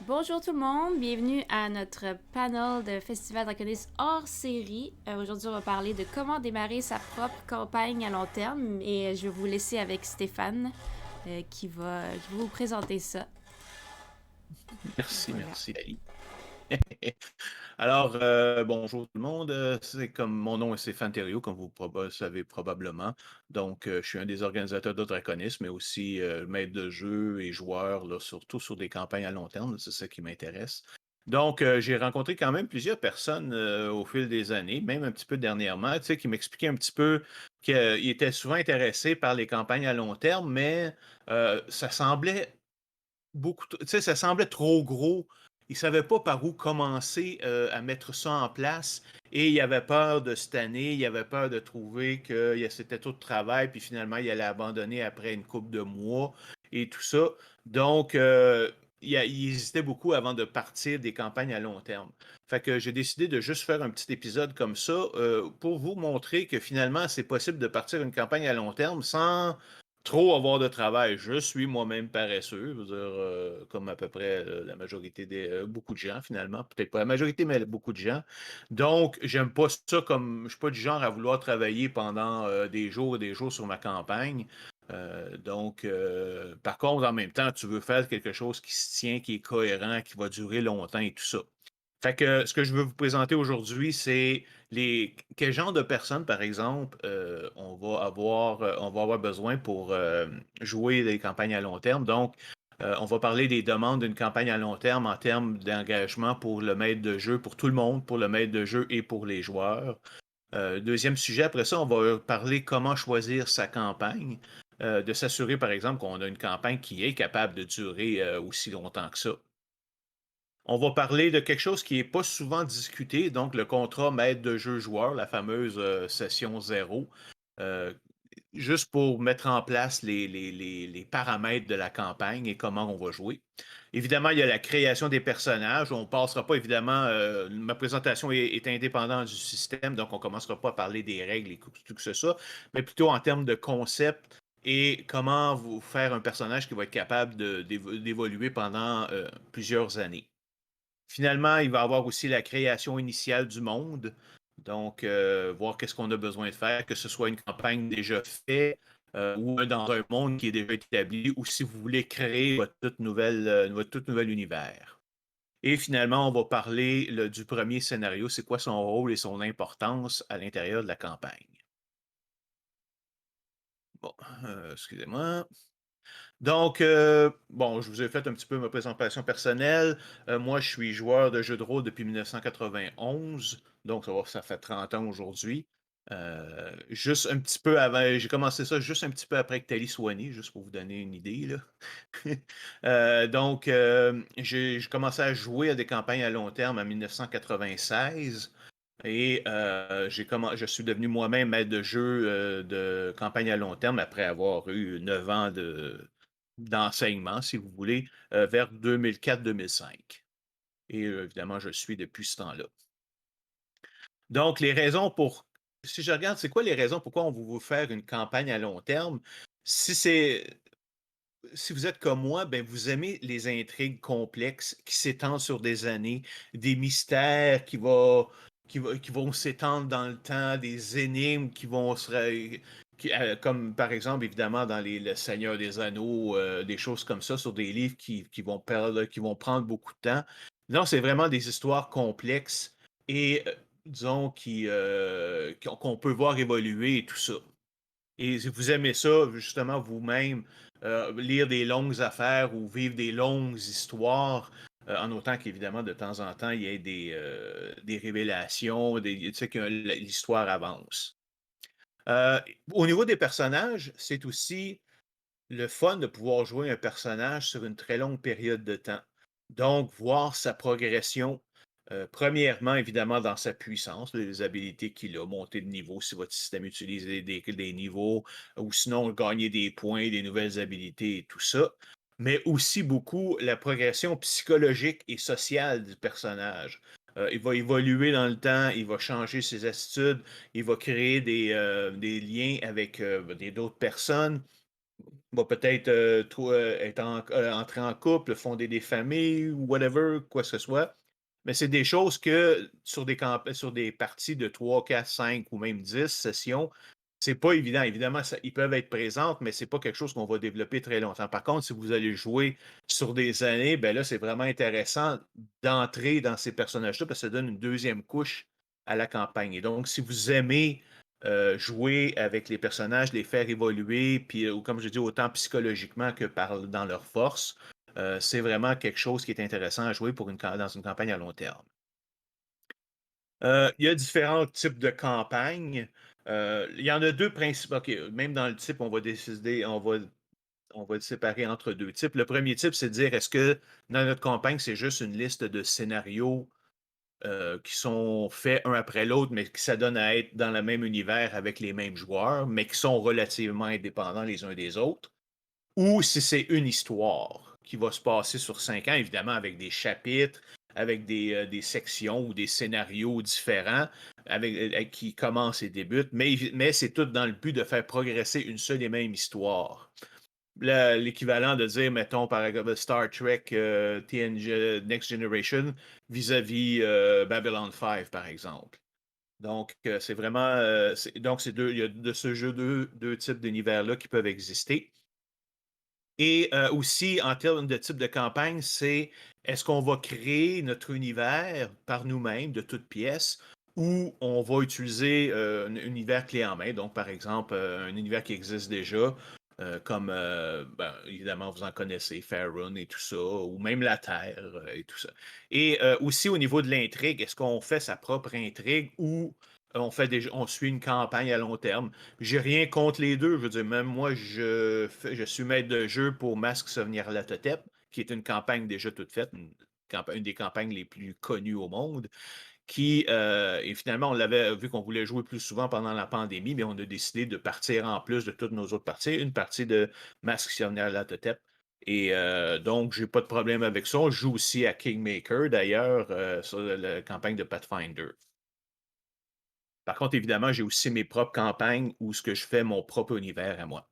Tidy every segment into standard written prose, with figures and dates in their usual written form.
Bonjour tout le monde, bienvenue à notre panel de Festival Draconis hors série. Aujourd'hui, on va parler de comment démarrer sa propre campagne à long terme et je vais vous laisser avec Stéphane qui va vous présenter ça. Merci, Voilà. merci, Ali. Alors, bonjour tout le monde. C'est comme mon nom est Stéphane Thériault, comme vous savez probablement. Donc, je suis un des organisateurs de Draconis, mais aussi maître de jeu et joueur, là, surtout sur des campagnes à long terme. C'est ça qui m'intéresse. Donc, j'ai rencontré quand même plusieurs personnes au fil des années, même un petit peu dernièrement, tu sais, qui m'expliquaient un petit peu qu'ils étaient souvent intéressés par les campagnes à long terme, mais ça semblait tu sais, ça semblait trop gros. Ils ne savaient pas par où commencer à mettre ça en place et il avait peur de cette année, il avait peur de trouver que c'était tout de travail, puis finalement, il allait abandonner après une couple de mois et tout ça. Donc, il hésitait beaucoup avant de partir des campagnes à long terme. Fait que j'ai décidé de juste faire un petit épisode comme ça pour vous montrer que finalement, c'est possible de partir une campagne à long terme sans trop avoir de travail. Je suis moi-même paresseux, je veux dire, comme à peu près la majorité beaucoup de gens, finalement. Peut-être pas la majorité, mais beaucoup de gens. Donc, j'aime pas ça comme. Je suis pas du genre à vouloir travailler pendant des jours et des jours sur ma campagne. Par contre, en même temps, tu veux faire quelque chose qui se tient, qui est cohérent, qui va durer longtemps et tout ça. Fait que ce que je veux vous présenter aujourd'hui, c'est quel genre de personnes, par exemple, on va avoir besoin pour jouer des campagnes à long terme. Donc, on va parler des demandes d'une campagne à long terme en termes d'engagement pour le maître de jeu, pour tout le monde, pour le maître de jeu et pour les joueurs. Deuxième sujet, après ça, on va parler comment choisir sa campagne, de s'assurer, par exemple, qu'on a une campagne qui est capable de durer aussi longtemps que ça. On va parler de quelque chose qui n'est pas souvent discuté, donc le contrat maître de jeu joueur, la fameuse session zéro, euh, juste pour mettre en place les paramètres de la campagne et comment on va jouer. Évidemment, il y a la création des personnages. On ne passera pas, évidemment, ma présentation est indépendante du système, donc on ne commencera pas à parler des règles et tout que ce soit, mais plutôt en termes de concept et comment vous faire un personnage qui va être capable d'évoluer pendant plusieurs années. Finalement, il va y avoir aussi la création initiale du monde. Donc, voir qu'est-ce qu'on a besoin de faire, que ce soit une campagne déjà faite ou dans un monde qui est déjà établi, ou si vous voulez créer votre toute nouvel univers. Et finalement, on va parler du premier scénario, c'est quoi son rôle et son importance à l'intérieur de la campagne. Bon, excusez-moi. Donc, bon, je vous ai fait un petit peu ma présentation personnelle. Moi, je suis joueur de jeux de rôle depuis 1991, donc ça fait 30 ans aujourd'hui. Juste un petit peu avant, j'ai commencé ça juste un petit peu après que Tali soit né, juste pour vous donner une idée, là. J'ai commencé à jouer à des campagnes à long terme en 1996. Et je suis devenu moi-même maître de jeu de campagne à long terme après avoir eu 9 ans d'enseignement, si vous voulez, vers 2004-2005. Et évidemment, je suis depuis ce temps-là. Donc, si je regarde, c'est quoi les raisons pourquoi on veut faire une campagne à long terme? Si c'est, si vous êtes comme moi, ben vous aimez les intrigues complexes qui s'étendent sur des années, des mystères qui vont s'étendre dans le temps, des énigmes qui vont comme par exemple évidemment dans Le Seigneur des Anneaux, des choses comme ça sur des livres qui vont prendre beaucoup de temps. Non, c'est vraiment des histoires complexes et disons qu'on peut voir évoluer et tout ça. Et si vous aimez ça, justement, vous-même, lire des longues affaires ou vivre des longues histoires, en autant qu'évidemment, de temps en temps, il y ait des révélations, tu sais, que l'histoire avance. Euh, Au niveau des personnages, c'est aussi le fun de pouvoir jouer un personnage sur une très longue période de temps. Donc, voir sa progression, premièrement, évidemment, dans sa puissance, les habilités qu'il a, monter de niveau si votre système utilise des niveaux, ou sinon gagner des points, des nouvelles habilités et tout ça. Mais aussi beaucoup la progression psychologique et sociale du personnage. Il va évoluer dans le temps, il va changer ses attitudes, il va créer des liens avec d'autres personnes va peut-être être entrer en couple, fonder des familles ou whatever, quoi que ce soit. Mais c'est des choses que sur des parties de 3, 4, 5 ou même 10 sessions, c'est pas évident. Évidemment, ils peuvent être présentes, mais c'est pas quelque chose qu'on va développer très longtemps. Par contre, si vous allez jouer sur des années, ben là, c'est vraiment intéressant d'entrer dans ces personnages-là parce que ça donne une deuxième couche à la campagne. Et donc, si vous aimez jouer avec les personnages, les faire évoluer, puis comme je dis, autant psychologiquement que dans leur force, c'est vraiment quelque chose qui est intéressant à jouer dans une campagne à long terme. Il y a différents types de campagnes. Il y en a deux principaux. OK, même dans le type, on va le séparer entre deux types. Le premier type, c'est de dire est-ce que dans notre campagne, c'est juste une liste de scénarios qui sont faits un après l'autre, mais qui s'adonnent à être dans le même univers avec les mêmes joueurs, mais qui sont relativement indépendants les uns des autres, ou si c'est une histoire qui va se passer sur 5 ans, évidemment avec des chapitres, avec des sections ou des scénarios différents qui commencent et débutent, mais c'est tout dans le but de faire progresser une seule et même histoire. L'équivalent de dire, mettons, par exemple, Star Trek TNG, Next Generation vis-à-vis Babylon 5, par exemple. Donc, c'est vraiment. Donc, il y a de ce jeu deux types d'univers-là qui peuvent exister. Et aussi, en termes de type de campagne, c'est est-ce qu'on va créer notre univers par nous-mêmes, de toutes pièces, ou on va utiliser un univers clé en main, donc par exemple un univers qui existe déjà, comme ben, évidemment vous en connaissez, Faerun et tout ça, ou même la Terre et tout ça. Et aussi au niveau de l'intrigue, est-ce qu'on fait sa propre intrigue ou on suit une campagne à long terme? J'ai rien contre les deux. Je veux dire, même moi, je suis maître de jeu pour Masque Souvenir Latotep, qui est une campagne déjà toute faite, une des campagnes les plus connues au monde, et finalement, on l'avait vu qu'on voulait jouer plus souvent pendant la pandémie, mais on a décidé de partir en plus de toutes nos autres parties, une partie de Masque Souvenir Latotep. Et donc, j'ai pas de problème avec ça. On joue aussi à Kingmaker, d'ailleurs, sur la campagne de Pathfinder. Par contre, évidemment, j'ai aussi mes propres campagnes où ce que je fais mon propre univers à moi.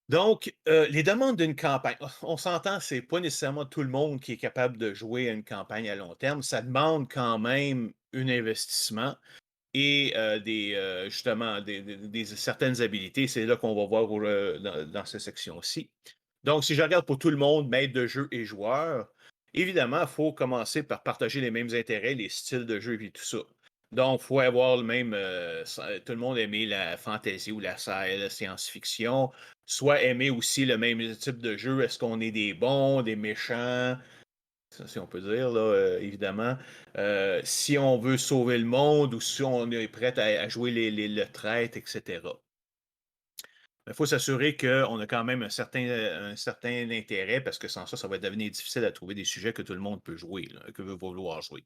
Donc, les demandes d'une campagne, on s'entend, c'est pas nécessairement tout le monde qui est capable de jouer à une campagne à long terme. Ça demande quand même un investissement et justement certaines habilités. C'est là qu'on va voir dans cette section-ci. Donc, si je regarde pour tout le monde, maître de jeu et joueur, évidemment, il faut commencer par partager les mêmes intérêts, les styles de jeu et tout ça. Donc, il faut avoir le même. Tout le monde aimer la fantasy ou la science-fiction, soit aimer aussi le même type de jeu. Est-ce qu'on est des bons, des méchants? Ça, si on peut dire, là, évidemment. Si on veut sauver le monde ou si on est prêt à jouer le traître, etc. Il faut s'assurer qu'on a quand même un certain intérêt parce que sans ça, ça va devenir difficile à trouver des sujets que tout le monde peut jouer, là, que veut vouloir jouer.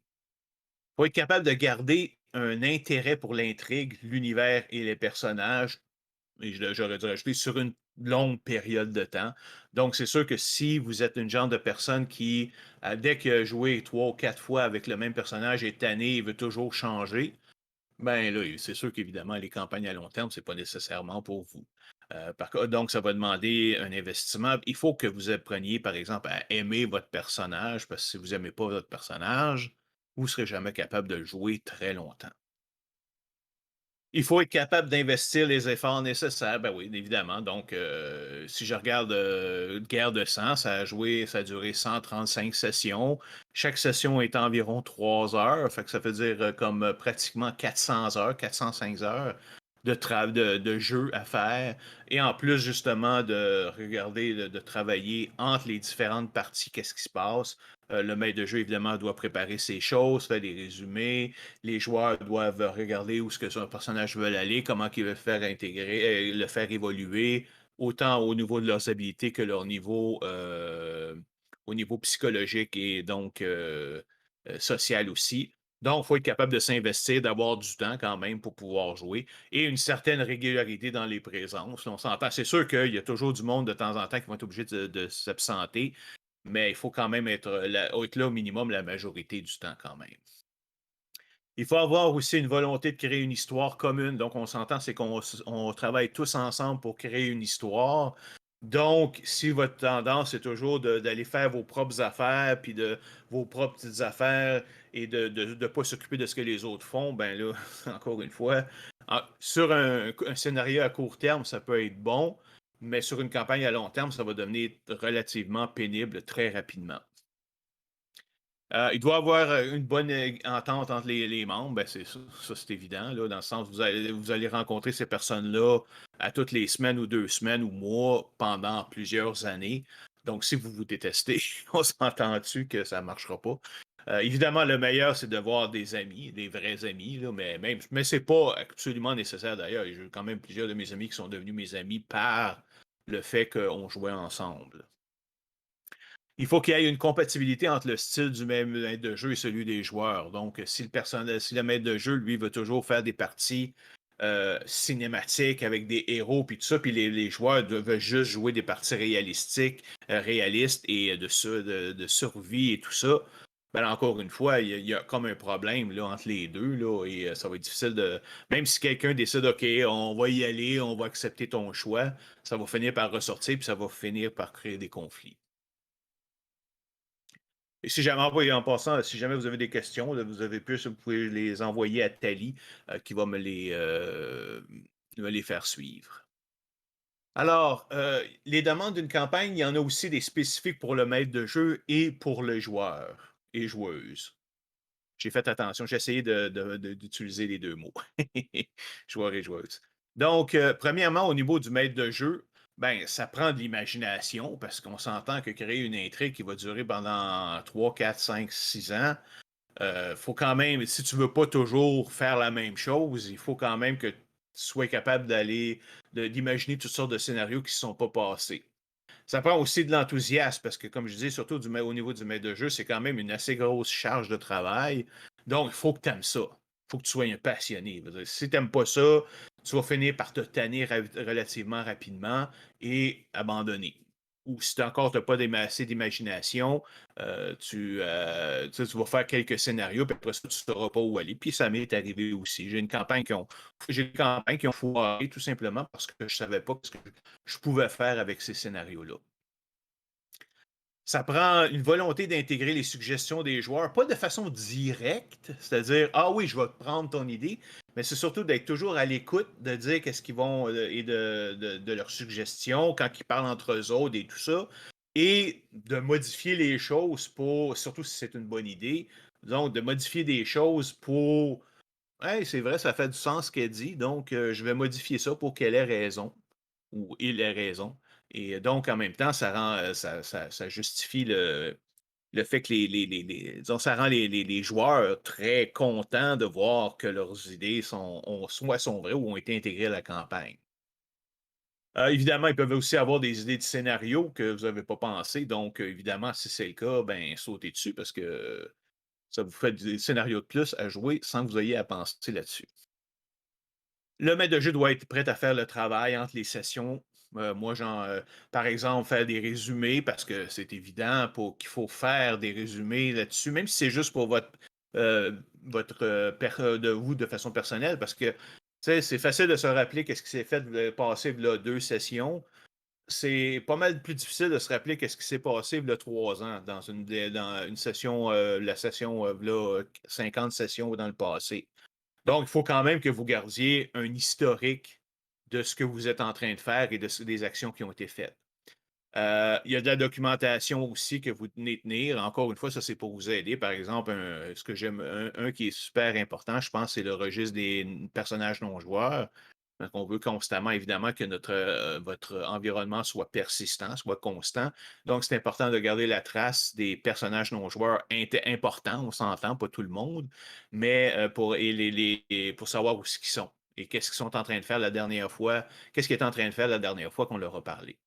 Il faut être capable de garder un intérêt pour l'intrigue, l'univers et les personnages, et j'aurais dû rajouter, sur une longue période de temps. Donc, c'est sûr que si vous êtes une genre de personne qui, dès qu'il a joué 3 ou 4 fois avec le même personnage, est tanné et veut toujours changer, ben là, c'est sûr qu'évidemment, les campagnes à long terme, c'est pas nécessairement pour vous. Donc, ça va demander un investissement. Il faut que vous appreniez, par exemple, à aimer votre personnage, parce que si vous n'aimez pas votre personnage, vous ne serez jamais capable de le jouer très longtemps. Il faut être capable d'investir les efforts nécessaires. Ben oui, évidemment. Donc, si je regarde Guerre de sang, ça a duré 135 sessions. Chaque session est environ 3 heures. Fait que ça veut dire comme pratiquement 400 heures, 405 heures de jeu à faire. Et en plus, justement, de regarder, de travailler entre les différentes parties, qu'est-ce qui se passe. Le maître de jeu, évidemment, doit préparer ses choses, faire des résumés. Les joueurs doivent regarder où ce que son personnage veut aller, comment il veut le faire intégrer, le faire évoluer, autant au niveau de leurs habilités que au niveau psychologique et donc social aussi. Donc, il faut être capable de s'investir, d'avoir du temps quand même pour pouvoir jouer et une certaine régularité dans les présences. On s'entend. C'est sûr qu'il y a toujours du monde de temps en temps qui vont être obligés de s'absenter, mais il faut quand même être là au minimum la majorité du temps quand même. Il faut avoir aussi une volonté de créer une histoire commune. Donc, on s'entend, c'est on travaille tous ensemble pour créer une histoire. Donc, si votre tendance est toujours d'aller faire vos propres affaires, puis de vos propres petites affaires, et de ne pas s'occuper de ce que les autres font, ben là, encore une fois, sur un scénario à court terme, ça peut être bon, mais sur une campagne à long terme, ça va devenir relativement pénible très rapidement. Il doit y avoir une bonne entente entre les membres, ben c'est ça, c'est évident, là, dans le sens où vous allez rencontrer ces personnes-là à toutes les semaines ou 2 semaines ou mois pendant plusieurs années. Donc, si vous vous détestez, on s'entend-tu que ça ne marchera pas. Évidemment, le meilleur, c'est de voir des amis, des vrais amis, là, mais c'est pas absolument nécessaire d'ailleurs. J'ai quand même plusieurs de mes amis qui sont devenus mes amis par le fait qu'on jouait ensemble. Il faut qu'il y ait une compatibilité entre le style du même maître de jeu et celui des joueurs. Donc, si le maître de jeu, lui, veut toujours faire des parties cinématiques avec des héros, puis tout ça, puis les joueurs veulent juste jouer des parties réalistiques, réalistes et de survie et tout ça, ben là, encore une fois, il y a comme un problème là, entre les deux, là, et ça va être difficile de. Même si quelqu'un décide, OK, on va y aller, on va accepter ton choix, ça va finir par ressortir, puis ça va finir par créer des conflits. Et si jamais, en passant, si jamais vous avez des questions, là, vous pouvez les envoyer à Tali, qui va me les faire suivre. Alors, les demandes d'une campagne, il y en a aussi des spécifiques pour le maître de jeu et pour le joueur et joueuse. J'ai fait attention, j'ai essayé d'utiliser les deux mots, joueur et joueuse. Donc, premièrement, au niveau du maître de jeu, ben, ça prend de l'imagination parce qu'on s'entend que créer une intrigue qui va durer pendant 3, 4, 5, 6 ans, faut quand même, si tu veux pas toujours faire la même chose, il faut quand même que tu sois capable d'imaginer toutes sortes de scénarios qui ne se sont pas passés. Ça prend aussi de l'enthousiasme parce que, comme je disais, surtout au niveau du maître de jeu, c'est quand même une assez grosse charge de travail. Donc, il faut que tu aimes ça. Il faut que tu sois un passionné. Si tu n'aimes pas ça, tu vas finir par te tanner relativement rapidement et abandonner. Ou si encore tu n'as pas assez d'imagination, tu vas faire quelques scénarios, puis après ça, tu ne sauras pas où aller. Puis ça m'est arrivé aussi. J'ai une campagne qui ont foiré tout simplement parce que je ne savais pas ce que je pouvais faire avec ces scénarios-là. Ça prend une volonté d'intégrer les suggestions des joueurs, pas de façon directe, c'est-à-dire, ah oui, je vais prendre ton idée, mais c'est surtout d'être toujours à l'écoute, de dire qu'est-ce qu'ils vont et de leurs suggestions quand ils parlent entre eux autres et tout ça, et de modifier les choses pour, surtout si c'est une bonne idée, donc de modifier des choses pour, hey, c'est vrai, ça fait du sens ce qu'elle dit, donc je vais modifier ça pour qu'elle ait raison ou il ait raison. Et donc, en même temps, ça rend, ça justifie le fait que disons, ça rend les joueurs très contents de voir que leurs idées soit sont vraies ou ont été intégrées à la campagne. Évidemment, ils peuvent aussi avoir des idées de scénario que vous n'avez pas pensé. Donc, évidemment, si c'est le cas, ben, sautez dessus parce que ça vous fait des scénarios de plus à jouer sans que vous ayez à penser là-dessus. Le maître de jeu doit être prêt à faire le travail entre les sessions. Moi, par exemple, faire des résumés parce que c'est évident qu'il faut faire des résumés là-dessus, même si c'est juste pour de vous de façon personnelle, parce que tu sais, c'est facile de se rappeler qu'est-ce qui s'est fait passer là, 2 sessions. C'est pas mal plus difficile de se rappeler qu'est-ce qui s'est passé il y a 3 ans dans une session, la session là, 50 sessions dans le passé. Donc, il faut quand même que vous gardiez un historique de ce que vous êtes en train de faire et des actions qui ont été faites. Il y a de la documentation aussi que vous tenez tenir. Encore une fois, ça, c'est pour vous aider. Par exemple, ce que j'aime, un qui est super important, je pense, c'est le registre des personnages non joueurs. Donc, on veut constamment, évidemment, que votre environnement soit persistant, soit constant. Donc, c'est important de garder la trace des personnages non joueurs importants, on s'entend, pas tout le monde, mais pour savoir où ce qu'ils sont et qu'est-ce qu'ils sont en train de faire la dernière fois, qu'est-ce qu'ils est en train de faire la dernière fois qu'on leur a parlé.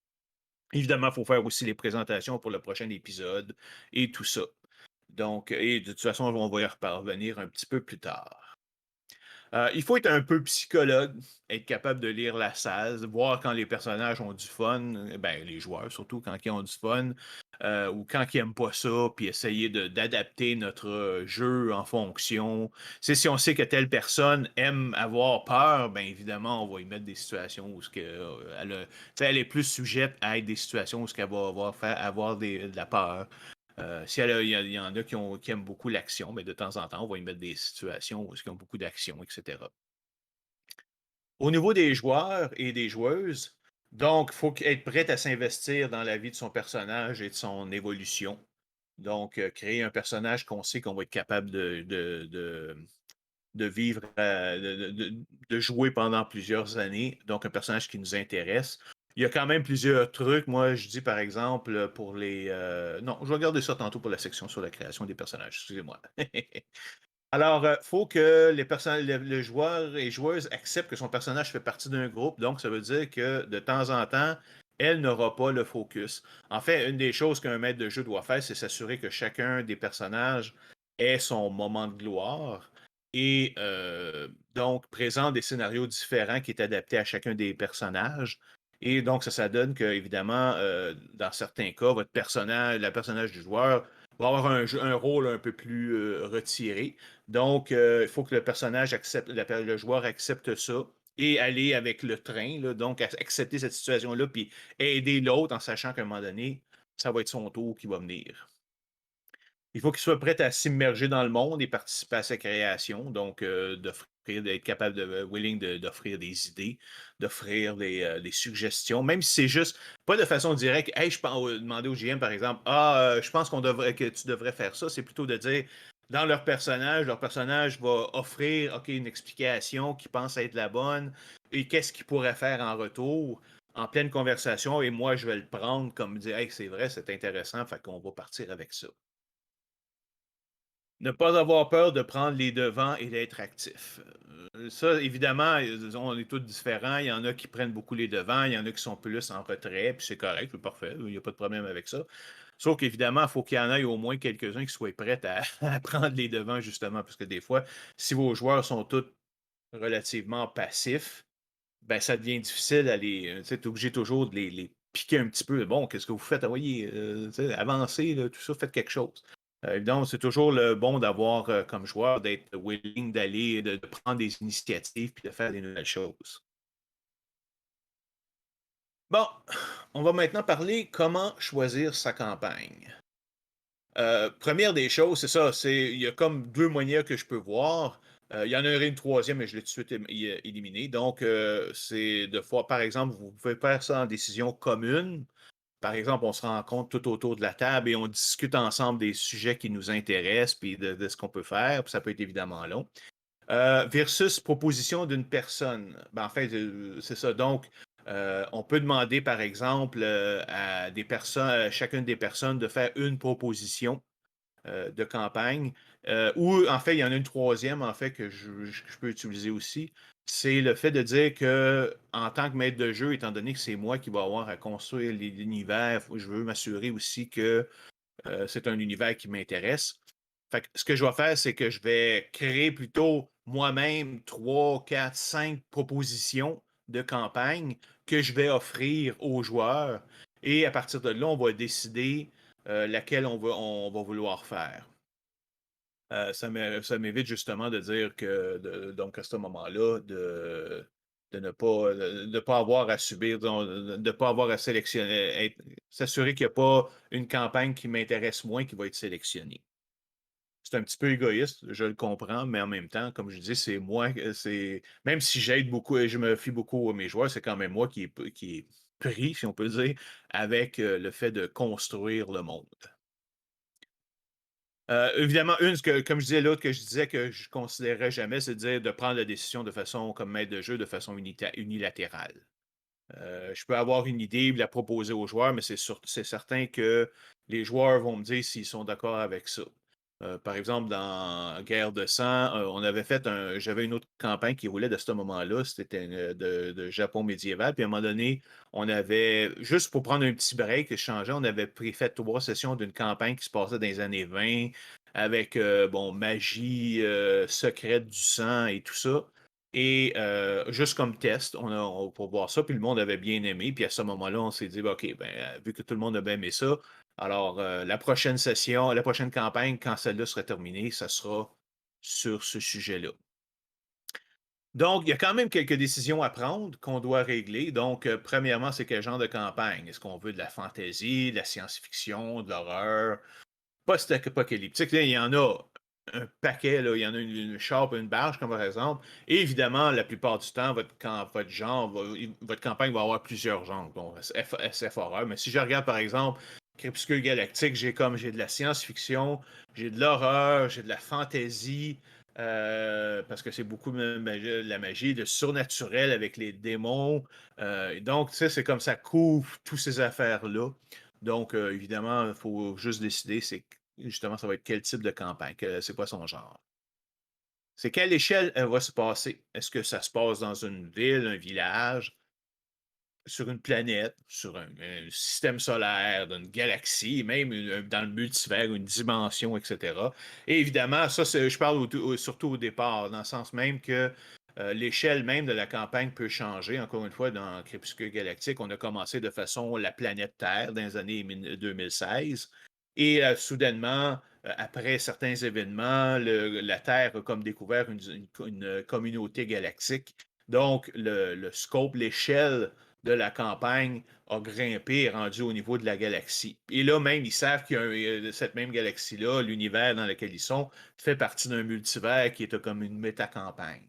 Évidemment, il faut faire aussi les présentations pour le prochain épisode et tout ça. Donc, et de toute façon, on va y reparvenir un petit peu plus tard. Il faut être un peu psychologue, être capable de lire la salle, voir quand les personnages ont du fun, ben, les joueurs surtout, quand ils ont du fun, ou quand ils n'aiment pas ça, puis essayer d'adapter notre jeu en fonction. Si on sait que telle personne aime avoir peur, ben évidemment, on va y mettre des situations où elle est plus sujette à être des situations où elle va avoir de la peur. Si il y en a qui aiment beaucoup l'action, mais de temps en temps, on va y mettre des situations où ils ont beaucoup d'action, etc. Au niveau des joueurs et des joueuses, donc, il faut être prêt à s'investir dans la vie de son personnage et de son évolution. Donc, créer un personnage qu'on sait qu'on va être capable de vivre, de jouer pendant plusieurs années. Donc, un personnage qui nous intéresse. Il y a quand même plusieurs trucs. Moi, je dis par exemple pour les. Non, je vais garder ça tantôt pour la section sur la création des personnages. Excusez-moi. Alors, il faut que le joueur et joueuse acceptent que son personnage fait partie d'un groupe. Donc, ça veut dire que de temps en temps, elle n'aura pas le focus. En fait, une des choses qu'un maître de jeu doit faire, c'est s'assurer que chacun des personnages ait son moment de gloire et donc présente des scénarios différents qui est adapté à chacun des personnages. Et donc, ça donne que, évidemment, dans certains cas, le personnage du joueur va avoir un rôle un peu plus retiré. Donc, il faut que le personnage accepte, le joueur accepte ça et aller avec le train, là, donc accepter cette situation-là, puis aider l'autre en sachant qu'à un moment donné, ça va être son tour qui va venir. Il faut qu'il soit prêt à s'immerger dans le monde et participer à sa création, donc d'être capable d'offrir des idées, d'offrir des suggestions, même si c'est juste, pas de façon directe, hey, je peux demander au GM par exemple, je pense que tu devrais faire ça, c'est plutôt de dire, dans leur personnage va offrir, OK, une explication qui pense être la bonne, et qu'est-ce qu'il pourrait faire en retour, en pleine conversation, et moi, je vais le prendre comme dire, hey, c'est vrai, c'est intéressant, fait qu'on va partir avec ça. Ne pas avoir peur de prendre les devants et d'être actif. Ça, évidemment, on est tous différents. Il y en a qui prennent beaucoup les devants, il y en a qui sont plus en retrait, puis c'est correct, c'est parfait, il n'y a pas de problème avec ça. Sauf qu'évidemment, il faut qu'il y en ait au moins quelques-uns qui soient prêts à prendre les devants, justement, parce que des fois, si vos joueurs sont tous relativement passifs, ben ça devient difficile à les. Tu sais, t'es obligé toujours de les piquer un petit peu. Bon, qu'est-ce que vous faites? Voyez, tu sais, avancez, là, tout ça, faites quelque chose. Donc, c'est toujours le bon d'avoir comme joueur d'être willing d'aller, de prendre des initiatives puis de faire des nouvelles choses. Bon, on va maintenant parler comment choisir sa campagne. Première des choses, c'est ça, il y a comme deux moyens que je peux voir. Il y en aurait une troisième, mais je l'ai tout de suite éliminé. Donc, c'est de fois, par exemple, vous pouvez faire ça en décision commune. Par exemple, on se rencontre tout autour de la table et on discute ensemble des sujets qui nous intéressent, puis de ce qu'on peut faire, puis ça peut être évidemment long. Versus proposition d'une personne. Ben, en fait, c'est ça. Donc, on peut demander, par exemple, à des personnes, à chacune des personnes de faire une proposition de campagne. Ou en fait, il y en a une troisième, en fait, que je peux utiliser aussi. C'est le fait de dire que, en tant que maître de jeu, étant donné que c'est moi qui va avoir à construire l'univers, je veux m'assurer aussi que c'est un univers qui m'intéresse. Fait que ce que je vais faire, c'est que je vais créer plutôt moi-même 3, 4, 5 propositions de campagne que je vais offrir aux joueurs. Et à partir de là, on va décider laquelle on va vouloir faire. Ça m'évite justement de dire que, donc à ce moment-là, de ne pas avoir à subir, de ne pas avoir à sélectionner, s'assurer qu'il n'y a pas une campagne qui m'intéresse moins qui va être sélectionnée. C'est un petit peu égoïste, je le comprends, mais en même temps, comme je dis, c'est moi, même si j'aide beaucoup et je me fie beaucoup à mes joueurs, c'est quand même moi qui est pris, si on peut dire, avec le fait de construire le monde. Évidemment, comme je disais l'autre, que je disais que je considérerais jamais, c'est de dire de prendre la décision de façon, comme maître de jeu, de façon unilatérale. Je peux avoir une idée, la proposer aux joueurs, mais c'est certain que les joueurs vont me dire s'ils sont d'accord avec ça. Par exemple, dans Guerre de sang, j'avais une autre campagne qui roulait de ce moment-là, c'était de Japon médiéval. Puis à un moment donné, on avait, juste pour prendre un petit break et changer, on avait fait 3 sessions d'une campagne qui se passait dans les années 20 avec, bon, magie secrète du sang et tout ça. Et juste comme test, pour voir ça, puis le monde avait bien aimé. Puis à ce moment-là, on s'est dit, ben, OK, ben, vu que tout le monde a bien aimé ça, alors la prochaine session, la prochaine campagne, quand celle-là sera terminée, ça sera sur ce sujet-là. Donc, il y a quand même quelques décisions à prendre qu'on doit régler. Donc, premièrement, c'est quel genre de campagne? Est-ce qu'on veut de la fantasy, de la science-fiction, de l'horreur? Post-apocalyptique, là, il y en a un paquet, là. Il y en a une charpe, une barge, comme par exemple. Et évidemment, la plupart du temps, votre genre, votre campagne va avoir plusieurs genres. Bon, SF horreur. Mais si je regarde, par exemple, Crépuscule Galactique, j'ai de la science-fiction, j'ai de l'horreur, j'ai de la fantasy, parce que c'est beaucoup de la magie, de surnaturel avec les démons. Donc, tu sais, c'est comme ça couvre toutes ces affaires-là. Donc, évidemment, il faut juste décider, justement, ça va être quel type de campagne, c'est quoi son genre. C'est quelle échelle elle va se passer. Est-ce que ça se passe dans une ville, un village, sur une planète, sur un système solaire, d'une galaxie, même dans le multivers, une dimension, etc. Et évidemment, je parle surtout au départ, dans le sens même que l'échelle même de la campagne peut changer. Encore une fois, dans Crépuscule Galactique, on a commencé de façon la planète Terre dans les années 2016. Et soudainement, après certains événements, la Terre a comme découvert une communauté galactique. Donc, le scope, l'échelle de la campagne a grimpé et rendu au niveau de la galaxie. Et là, même, ils savent qu'il y a cette même galaxie-là, l'univers dans lequel ils sont, fait partie d'un multivers qui est comme une méta-campagne.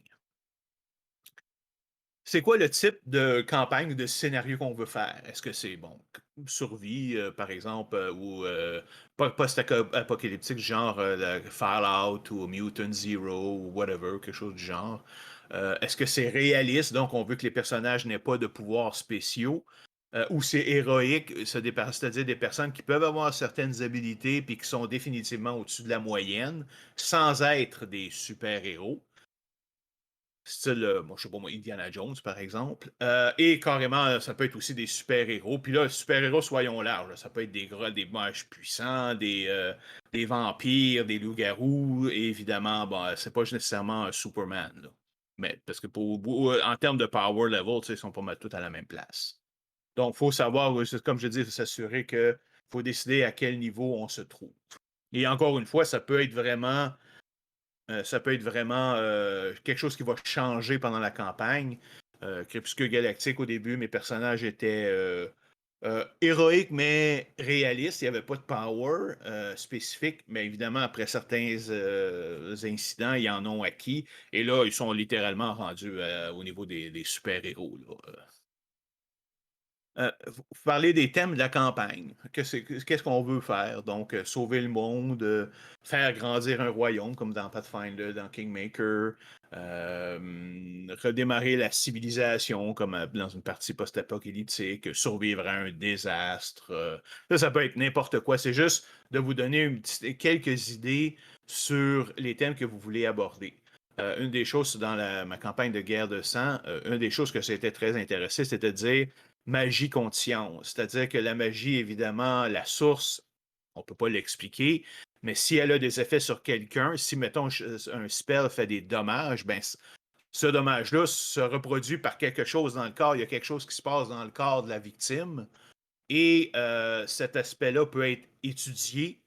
C'est quoi le type de campagne, de scénario qu'on veut faire? Est-ce que c'est, bon, survie, par exemple, ou post-apocalyptique, genre Fallout ou Mutant Zero ou whatever, quelque chose du genre? Est-ce que c'est réaliste, donc on veut que les personnages n'aient pas de pouvoirs spéciaux? Ou c'est héroïque, c'est-à-dire des personnes qui peuvent avoir certaines habilités puis qui sont définitivement au-dessus de la moyenne, sans être des super-héros? Style, bon, je sais pas moi, Indiana Jones, par exemple. Et carrément, ça peut être aussi des super-héros. Puis là, super-héros, soyons larges. Ça peut être des mages puissants, des vampires, des loups-garous. Et évidemment, bon, c'est pas nécessairement un Superman, là. Mais parce que en termes de power level, tu sais, ils sont pas mal tous à la même place. Donc, il faut savoir, comme je dis, s'assurer qu'il faut décider à quel niveau on se trouve. Et encore une fois, ça peut être vraiment quelque chose qui va changer pendant la campagne. Crépuscule Galactique, au début, mes personnages étaient héroïques, mais réalistes. Il n'y avait pas de power spécifique, mais évidemment, après certains incidents, ils en ont acquis. Et là, ils sont littéralement rendus au niveau des super-héros, là. Vous parlez des thèmes de la campagne. Qu'est-ce qu'on veut faire? Donc, sauver le monde, faire grandir un royaume, comme dans Pathfinder, dans Kingmaker, redémarrer la civilisation, comme dans une partie post-apocalyptique, survivre à un désastre. Ça peut être n'importe quoi. C'est juste de vous donner quelques idées sur les thèmes que vous voulez aborder. Une des choses dans ma campagne de guerre de sang, une des choses que j'étais très intéressé, c'était de dire magie contre science. C'est-à-dire que la magie, évidemment, la source, on ne peut pas l'expliquer, mais si elle a des effets sur quelqu'un, si, mettons, un spell fait des dommages, ben, ce dommage-là se reproduit par quelque chose dans le corps. Il y a quelque chose qui se passe dans le corps de la victime. Et cet aspect-là peut être étudié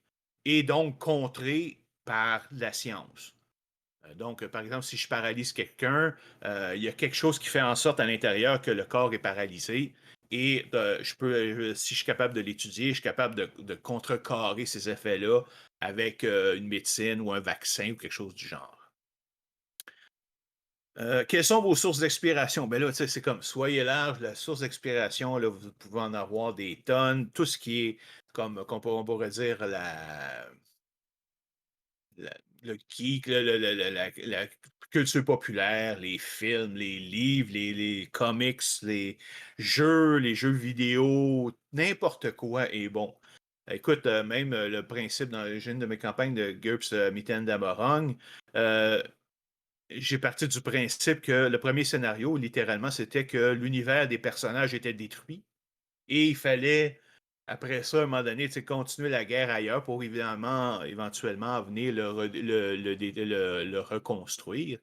et donc contré par la science. Donc, par exemple, si je paralyse quelqu'un, il y a quelque chose qui fait en sorte à l'intérieur que le corps est paralysé. Et si je suis capable de l'étudier, je suis capable de contrecarrer ces effets-là avec une médecine ou un vaccin ou quelque chose du genre. Quelles sont vos sources d'expiration? Ben là, tu sais, c'est comme, soyez large, la source d'expiration, là, vous pouvez en avoir des tonnes. Tout ce qui est, comme, on pourrait dire, la- le geek, la culture populaire, les films, les livres, les comics, les jeux vidéo, n'importe quoi est bon. Écoute, même le principe dans une de mes campagnes de GURPS Mitaine d'Amorong, euh, j'ai parti du principe que le premier scénario, littéralement, c'était que l'univers des personnages était détruit et il fallait après ça, à un moment donné, tu sais, continuer la guerre ailleurs pour évidemment, éventuellement venir le reconstruire.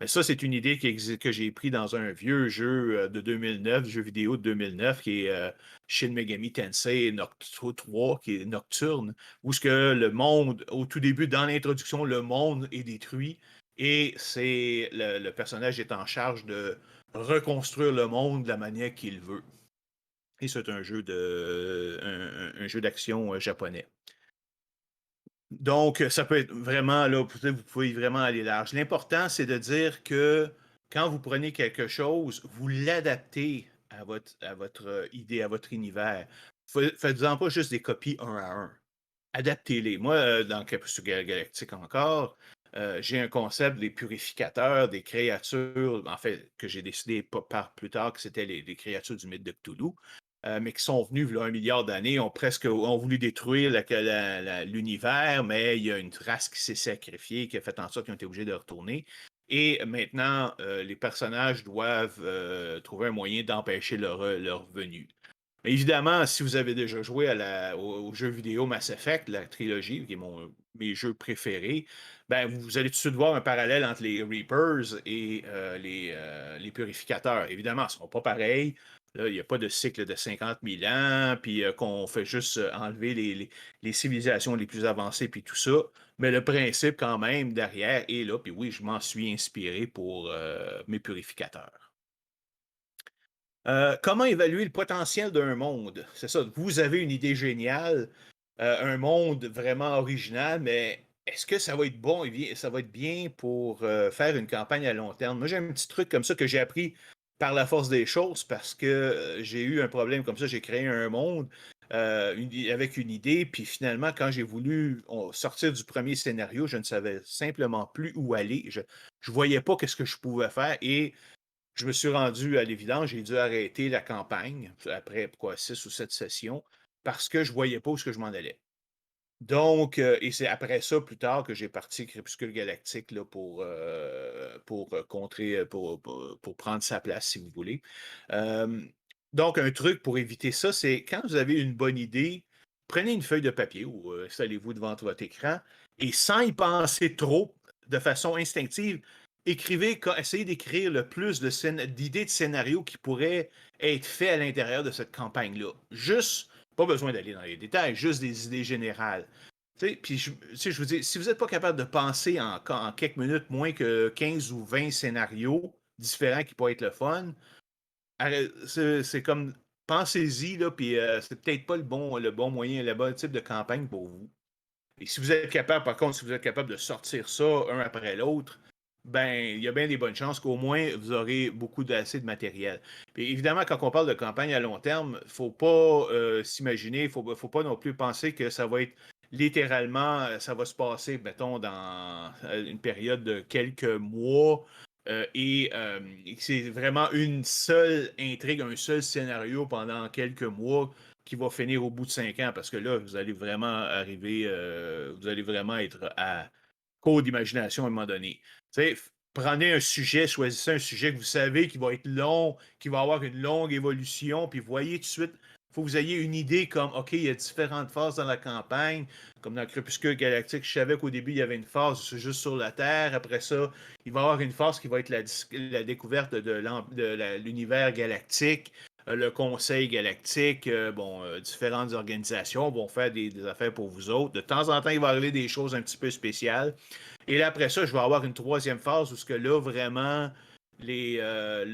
Mais ça, c'est une idée que j'ai pris dans un vieux jeu de 2009, jeu vidéo de 2009, qui est Shin Megami Tensei Nocturne 3, qui est Nocturne, où ce que le monde, au tout début, dans l'introduction, le monde est détruit et c'est le personnage est en charge de reconstruire le monde de la manière qu'il veut. Et c'est un jeu d'action japonais. Donc, ça peut être vraiment, là, vous pouvez vraiment aller large. L'important, c'est de dire que quand vous prenez quelque chose, vous l'adaptez à votre idée, à votre univers. Faites-en pas juste des copies un à un. Adaptez-les. Moi, dans Crépuscule Galactique encore, j'ai un concept des purificateurs, des créatures, en fait, que j'ai décidé par plus tard que c'était les créatures du mythe de Cthulhu, mais qui sont venus, il y a 1 milliard d'années, ont voulu détruire l'univers, mais il y a une race qui s'est sacrifiée, qui a fait en sorte qu'ils ont été obligés de retourner. Et maintenant, les personnages doivent trouver un moyen d'empêcher leur venue. Évidemment, si vous avez déjà joué au jeu vidéo Mass Effect, la trilogie, qui est mes jeux préférés, ben, vous allez tout de suite voir un parallèle entre les Reapers et les purificateurs. Évidemment, ils ne seront pas pareils. Là, il n'y a pas de cycle de 50 000 ans, puis qu'on fait juste enlever les civilisations les plus avancées, puis tout ça. Mais le principe, quand même, derrière est là. Puis oui, je m'en suis inspiré pour mes purificateurs. Comment évaluer le potentiel d'un monde? C'est ça, vous avez une idée géniale, un monde vraiment original, mais est-ce que ça va être bon et ça va être bien pour faire une campagne à long terme? Moi, j'ai un petit truc comme ça que j'ai appris par la force des choses parce que j'ai eu un problème comme ça. J'ai créé un monde avec une idée, puis finalement, quand j'ai voulu sortir du premier scénario, je ne savais simplement plus où aller. Je ne voyais pas ce que je pouvais faire et je me suis rendu à l'évidence, j'ai dû arrêter la campagne après quoi, 6 ou 7 sessions parce que je ne voyais pas où ce que je m'en allais. Donc, et c'est après ça, plus tard, que j'ai parti Crépuscule Galactique là, pour contrer, pour prendre sa place, si vous voulez. Euh, donc, un truc pour éviter ça, c'est quand vous avez une bonne idée, prenez une feuille de papier ou installez-vous devant votre écran et sans y penser trop, de façon instinctive, essayez d'écrire le plus d'idées de scénarios qui pourraient être faits à l'intérieur de cette campagne-là. Juste pas besoin d'aller dans les détails, juste des idées générales. Puis, je vous dis, si vous n'êtes pas capable de penser en quelques minutes moins que 15 ou 20 scénarios différents qui pourraient être le fun, c'est comme, pensez-y, là, puis c'est peut-être pas le bon moyen, le bon type de campagne pour vous. Et si vous êtes capable, par contre, si vous êtes capable de sortir ça un après l'autre, ben, il y a bien des bonnes chances qu'au moins vous aurez assez de matériel. Puis évidemment, quand on parle de campagne à long terme, il ne faut pas s'imaginer, faut pas non plus penser que ça va être littéralement, ça va se passer, mettons, dans une période de quelques mois et que c'est vraiment une seule intrigue, un seul scénario pendant quelques mois qui va finir au bout de 5 ans, parce que là, vous allez vraiment vous allez vraiment être à court d'imagination à un moment donné. Tu sais, prenez un sujet, choisissez un sujet que vous savez qui va être long, qui va avoir une longue évolution, puis voyez tout de suite, il faut que vous ayez une idée comme, OK, il y a différentes phases dans la campagne, comme dans Crépuscule Galactique, je savais qu'au début, il y avait une phase juste sur la Terre, après ça, il va y avoir une phase qui va être la découverte de l'univers galactique, le Conseil galactique, différentes organisations vont faire des affaires pour vous autres. De temps en temps, il va arriver des choses un petit peu spéciales. Et là, après ça, je vais avoir une troisième phase où ce que là, vraiment, le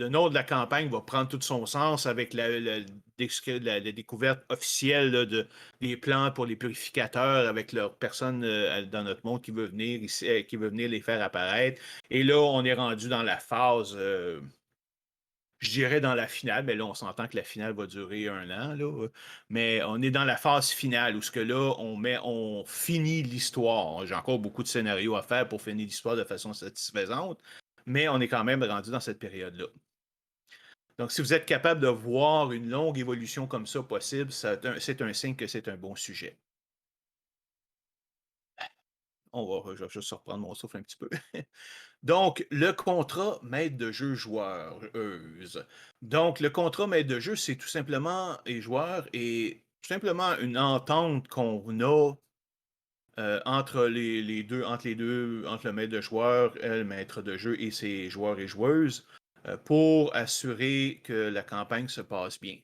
nom de la campagne va prendre tout son sens avec la découverte officielle là, des plans pour les purificateurs avec leurs personnes dans notre monde qui veut venir ici, qui veut venir les faire apparaître. Et là, on est rendu dans la phase je dirais dans la finale, mais là, on s'entend que la finale va durer 1 an, là. Mais on est dans la phase finale où ce que là, on finit l'histoire. J'ai encore beaucoup de scénarios à faire pour finir l'histoire de façon satisfaisante, mais on est quand même rendu dans cette période-là. Donc, si vous êtes capable de voir une longue évolution comme ça possible, c'est un signe que c'est un bon sujet. Je vais juste reprendre mon souffle un petit peu. Donc, le contrat maître de jeu joueuse. Donc, le contrat maître de jeu, c'est tout simplement et joueur et tout simplement une entente qu'on a entre entre le maître de joueur, le maître de jeu et ses joueurs et joueuses, pour assurer que la campagne se passe bien.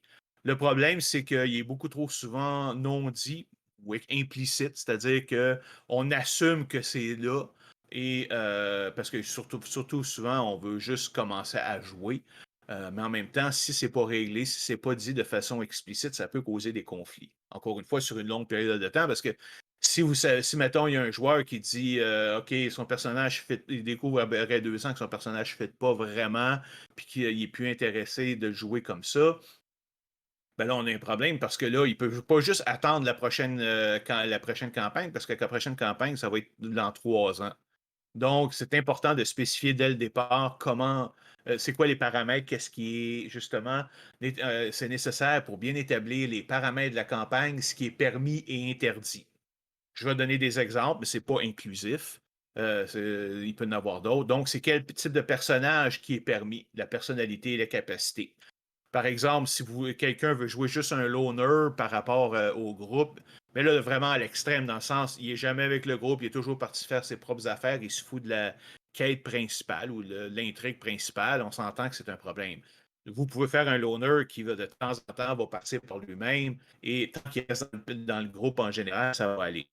Le problème, c'est qu'il est beaucoup trop souvent non dit ou implicite, c'est-à-dire qu'on assume que c'est là, et parce que surtout souvent, on veut juste commencer à jouer. Mais en même temps, si c'est pas réglé, si c'est pas dit de façon explicite, ça peut causer des conflits. Encore une fois, sur une longue période de temps, parce que si, mettons, il y a un joueur qui dit OK, son personnage fit, il découvre après 2 ans que son personnage ne fit pas vraiment, puis qu'il n'est plus intéressé de jouer comme ça, ben là, on a un problème parce que là, il ne peut pas juste attendre la prochaine campagne, parce que la prochaine campagne, ça va être dans 3 ans. Donc, c'est important de spécifier dès le départ c'est quoi les paramètres, qu'est-ce qui est justement, c'est nécessaire pour bien établir les paramètres de la campagne, ce qui est permis et interdit. Je vais donner des exemples, mais ce n'est pas inclusif. Il peut y en avoir d'autres. Donc, c'est quel type de personnage qui est permis, la personnalité et la capacité. Par exemple, si quelqu'un veut jouer juste un loner par rapport au groupe, mais là, vraiment à l'extrême, dans le sens, il n'est jamais avec le groupe, il est toujours parti faire ses propres affaires, il se fout de la quête principale ou de l'intrigue principale, on s'entend que c'est un problème. Vous pouvez faire un loner qui va de temps en temps va passer par lui-même, et tant qu'il reste dans le groupe en général, ça va aller.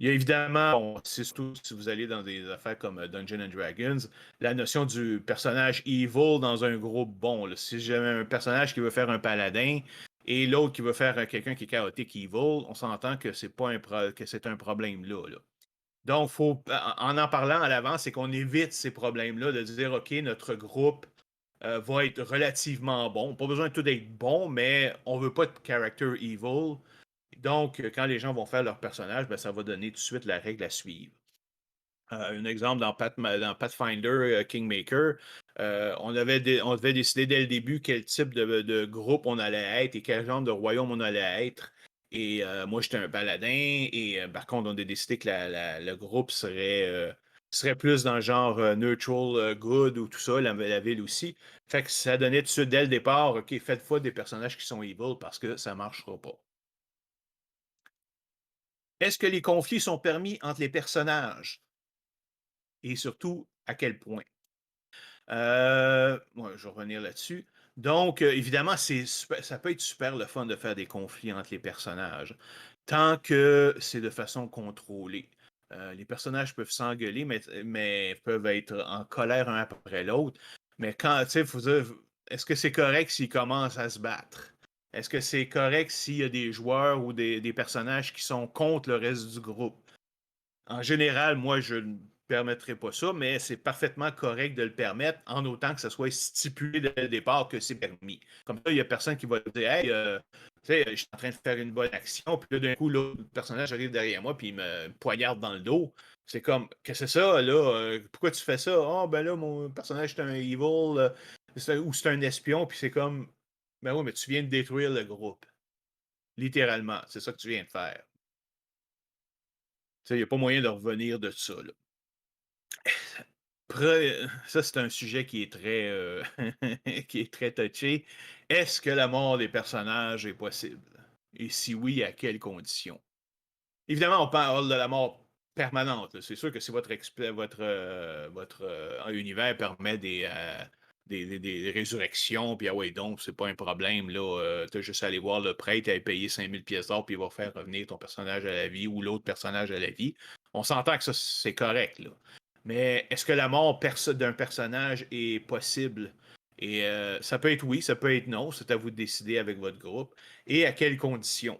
Il y a évidemment, bon, surtout si vous allez dans des affaires comme Dungeons and Dragons, la notion du personnage evil dans un groupe bon. Là. Si j'ai un personnage qui veut faire un paladin et l'autre qui veut faire quelqu'un qui est chaotique evil, on s'entend que c'est pas que c'est un problème là. Donc, en parlant à l'avance, c'est qu'on évite ces problèmes-là, de dire OK, notre groupe va être relativement bon. Pas besoin de tout d'être bon, mais on veut pas de character evil. Donc, quand les gens vont faire leur personnage, ben, ça va donner tout de suite la règle à suivre. Un exemple dans Pathfinder Kingmaker, on devait décider dès le début quel type de groupe on allait être et quel genre de royaume on allait être. Et moi, j'étais un paladin, et par contre, on a décidé que le groupe serait plus dans le genre neutral good ou tout ça, la ville aussi. Fait que ça donnait tout de suite dès le départ, OK, faites-vous des personnages qui sont evil parce que ça ne marchera pas. Est-ce que les conflits sont permis entre les personnages? Et surtout, à quel point? Ouais, je vais revenir là-dessus. Donc, évidemment, ça peut être super le fun de faire des conflits entre les personnages, tant que c'est de façon contrôlée. Les personnages peuvent s'engueuler, mais peuvent être en colère un après l'autre. Mais quand, tu sais, faut dire, est-ce que c'est correct s'ils commencent à se battre? Est-ce que c'est correct s'il y a des joueurs ou des personnages qui sont contre le reste du groupe? En général, moi, je ne permettrai pas ça, mais c'est parfaitement correct de le permettre en autant que ça soit stipulé dès le départ que c'est permis. Comme ça, il n'y a personne qui va dire Hey, tu sais, je suis en train de faire une bonne action, puis là, d'un coup, l'autre personnage arrive derrière moi, puis il me poignarde dans le dos. C'est comme, qu'est-ce que c'est ça, là? Pourquoi tu fais ça? Oh, ben là, mon personnage, c'est un evil, ou c'est un espion, puis c'est comme, ben oui, mais tu viens de détruire le groupe. Littéralement, c'est ça que tu viens de faire. Tu sais, il n'y a pas moyen de revenir de ça, là. Ça, c'est un sujet qui est très, qui est très touché. Est-ce que la mort des personnages est possible? Et si oui, à quelles conditions? Évidemment, on parle de la mort permanente. Là. C'est sûr que si votre univers permet des résurrections, puis ah ouais, donc, c'est pas un problème. Là, t'as juste à aller voir le prêtre et à payer 5000 pièces d'or, puis il va faire revenir ton personnage à la vie ou l'autre personnage à la vie. On s'entend que ça, c'est correct. Là. Mais est-ce que la mort d'un personnage est possible? Et ça peut être oui, ça peut être non. C'est à vous de décider avec votre groupe. Et à quelles conditions?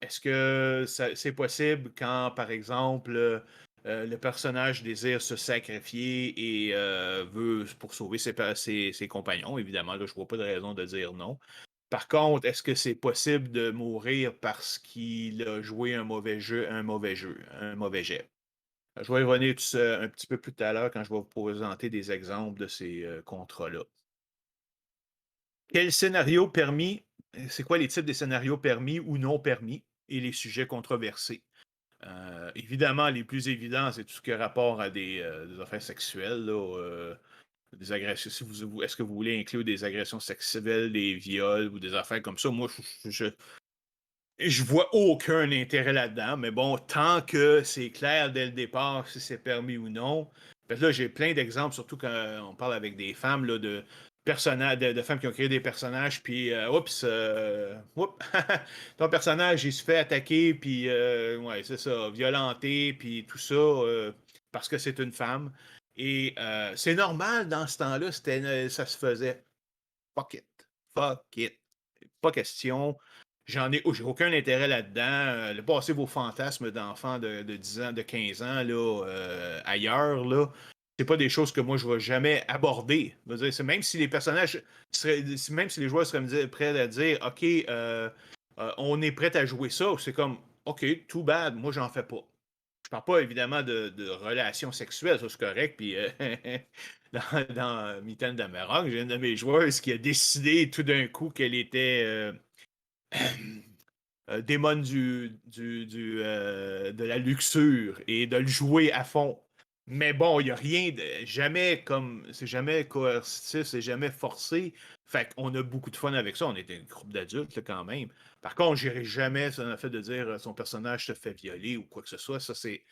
Est-ce que c'est possible quand, par exemple, le personnage désire se sacrifier et veut pour sauver ses compagnons? Évidemment, là, je ne vois pas de raison de dire non. Par contre, est-ce que c'est possible de mourir parce qu'il a joué un mauvais jet? Je vais y revenir un petit peu plus tout à l'heure quand je vais vous présenter des exemples de ces contrats-là. Quel scénario permis? C'est quoi les types de scénarios permis ou non permis et les sujets controversés? Évidemment, les plus évidents, c'est tout ce qui a rapport à des affaires sexuelles, là, des agressions. Si est-ce que vous voulez inclure des agressions sexuelles, des viols ou des affaires comme ça? Moi, je vois aucun intérêt là-dedans, mais bon, tant que c'est clair dès le départ si c'est permis ou non. Parce que là, j'ai plein d'exemples, surtout quand on parle avec des femmes, là, de personnages, de femmes qui ont créé des personnages, puis oups, ton personnage, il se fait attaquer, puis ouais, c'est ça, violenté, puis tout ça, parce que c'est une femme. Et c'est normal dans ce temps-là, ça se faisait. Fuck it. Fuck it. Pas question. J'ai aucun intérêt là-dedans. Passez vos fantasmes d'enfants de 10 ans, de 15 ans, là, ailleurs, là. C'est pas des choses que moi je vais jamais aborder. Je veux dire, même si les personnages même si les joueurs seraient prêts à dire OK, on est prêt à jouer ça, c'est comme OK, too bad, moi j'en fais pas. Je parle pas évidemment de relations sexuelles, ça c'est correct. Puis dans Mitaine d'Amarok, j'ai une de mes joueuses qui a décidé tout d'un coup qu'elle était démon de la luxure et de le jouer à fond. Mais bon, il n'y a rien de. Jamais comme. C'est jamais coercitif, c'est jamais forcé. Fait qu'on a beaucoup de fun avec ça. On était un groupe d'adultes là, quand même. Par contre, j'irai jamais sur le fait de dire son personnage se fait violer ou quoi que ce soit. Ça, c'est.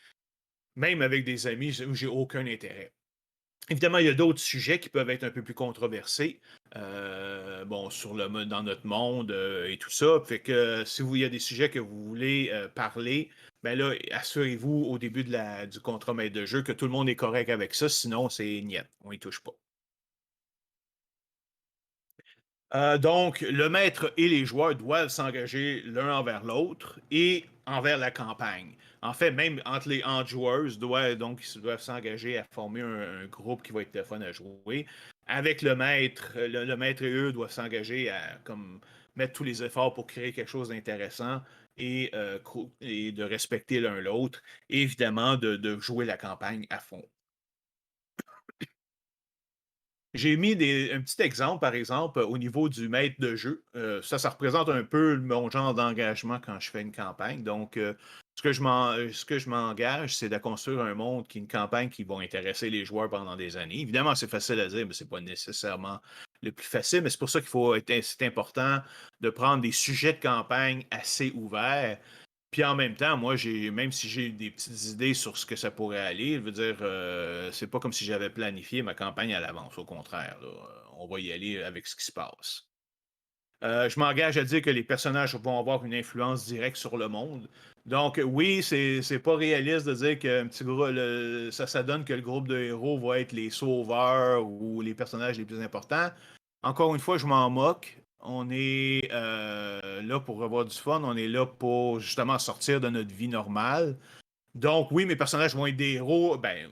Même avec des amis, j'ai aucun intérêt. Évidemment, il y a d'autres sujets qui peuvent être un peu plus controversés, bon, dans notre monde et tout ça. Fait que si il y a des sujets que vous voulez parler, ben là, assurez-vous au début du contrat maître de jeu que tout le monde est correct avec ça, sinon c'est niet, on y touche pas. Donc, le maître et les joueurs doivent s'engager l'un envers l'autre et envers la campagne. En fait, même entre les joueurs, ils doivent s'engager à former un groupe qui va être le fun à jouer. Avec le maître, le maître et eux doivent s'engager à comme, mettre tous les efforts pour créer quelque chose d'intéressant et de respecter l'un l'autre. Et évidemment, de jouer la campagne à fond. J'ai mis un petit exemple, par exemple, au niveau du maître de jeu. Ça représente un peu mon genre d'engagement quand je fais une campagne. Donc, ce que je m'engage, c'est de construire un monde une campagne qui va intéresser les joueurs pendant des années. Évidemment, c'est facile à dire, mais c'est pas nécessairement le plus facile. Mais c'est pour ça c'est important de prendre des sujets de campagne assez ouverts. Puis en même temps, moi, même si j'ai des petites idées sur ce que ça pourrait aller, je veux dire, c'est pas comme si j'avais planifié ma campagne à l'avance. Au contraire, là, on va y aller avec ce qui se passe. Je m'engage à dire que les personnages vont avoir une influence directe sur le monde. Donc, oui, c'est pas réaliste de dire que un petit groupe, ça donne que le groupe de héros va être les sauveurs ou les personnages les plus importants. Encore une fois, je m'en moque. On est là pour avoir du fun. On est là pour justement sortir de notre vie normale. Donc, oui, mes personnages vont être des héros, ben,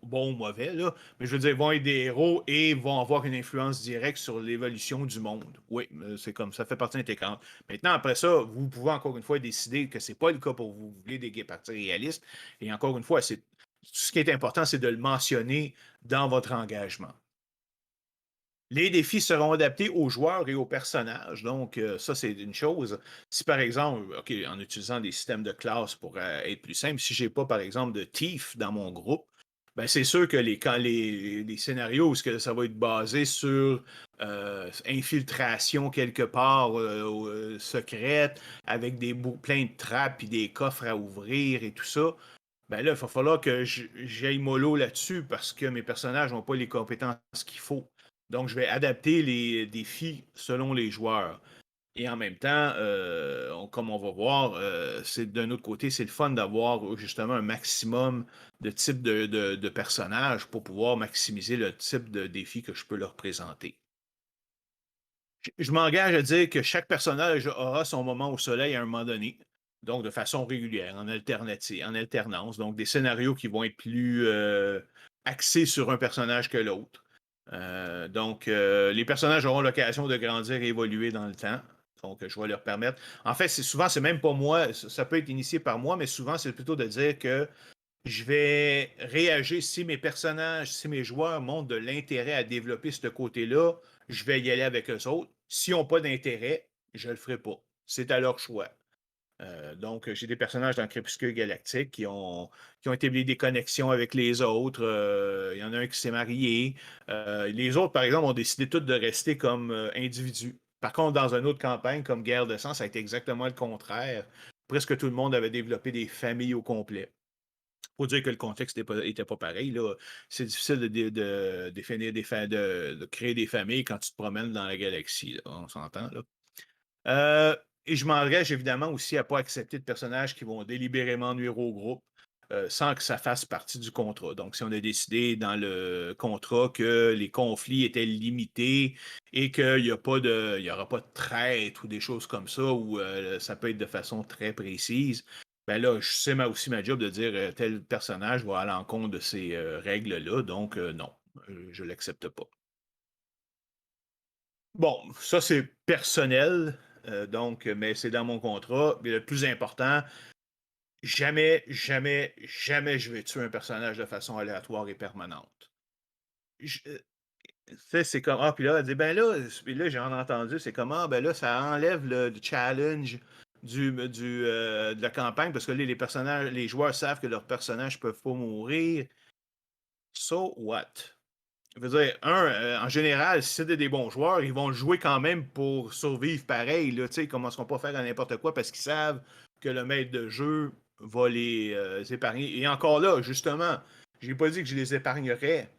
bon ou mauvais, là, mais je veux dire, vont être des héros et vont avoir une influence directe sur l'évolution du monde. Oui, c'est comme ça fait partie intégrante. Maintenant, après ça, vous pouvez encore une fois décider que c'est pas le cas pour vous. Vous voulez des parties réalistes. Et encore une fois, ce qui est important, c'est de le mentionner dans votre engagement. Les défis seront adaptés aux joueurs et aux personnages. Donc, ça, c'est une chose. Si, par exemple, OK, en utilisant des systèmes de classe pour être plus simple, si je n'ai pas, par exemple, de Thief dans mon groupe, ben, c'est sûr que les scénarios où ça va être basé sur infiltration quelque part secrète, avec plein de trappes et des coffres à ouvrir et tout ça, ben là, il va falloir que j'aille mollo là-dessus parce que mes personnages n'ont pas les compétences qu'il faut. Donc, je vais adapter les défis selon les joueurs. Et en même temps, comme on va voir, d'un autre côté, c'est le fun d'avoir justement un maximum de types de personnages pour pouvoir maximiser le type de défi que je peux leur présenter. Je m'engage à dire que chaque personnage aura son moment au soleil à un moment donné, donc de façon régulière, en alternance, donc des scénarios qui vont être plus axés sur un personnage que l'autre. Donc, les personnages auront l'occasion de grandir et évoluer dans le temps. Donc, je vais leur permettre. En fait, c'est même pas moi, ça peut être initié par moi, mais souvent, c'est plutôt de dire que je vais réagir si mes personnages, si mes joueurs montrent de l'intérêt à développer ce côté-là, je vais y aller avec eux autres. S'ils n'ont pas d'intérêt, je ne le ferai pas. C'est à leur choix. Donc, j'ai des personnages dans Crépuscule Galactique qui ont établi des connexions avec les autres. Il y en a un qui s'est marié. Les autres, par exemple, ont décidé tous de rester comme individus. Par contre, dans une autre campagne, comme Guerre de sang, ça a été exactement le contraire. Presque tout le monde avait développé des familles au complet. Faut dire que le contexte était pas pareil, là. C'est difficile de définir de créer des familles quand tu te promènes dans la galaxie, là. On s'entend, là. Et je m'engage évidemment aussi à ne pas accepter de personnages qui vont délibérément nuire au groupe sans que ça fasse partie du contrat. Donc, si on a décidé dans le contrat que les conflits étaient limités et qu'il n'y il y aura pas de traite ou des choses comme ça, où ça peut être de façon très précise, ben là, c'est aussi ma job de dire tel personnage va à l'encontre de ces règles-là, donc non, je ne l'accepte pas. Bon, ça c'est personnel, donc, mais c'est dans mon contrat. Mais le plus important, jamais, jamais, jamais je vais tuer un personnage de façon aléatoire et permanente. Tu sais, c'est comme, ah, puis là, elle dit, ben là, puis là, j'en ai entendu, c'est comme, ah, ben là, ça enlève le challenge de la campagne, parce que là, les personnages, les joueurs savent que leurs personnages peuvent pas mourir. So what? Je veux dire, en général, si c'est des bons joueurs, ils vont le jouer quand même pour survivre pareil. Là, ils ne commenceront pas à faire à n'importe quoi parce qu'ils savent que le maître de jeu va les épargner. Et encore là, justement, je n'ai pas dit que je les épargnerais,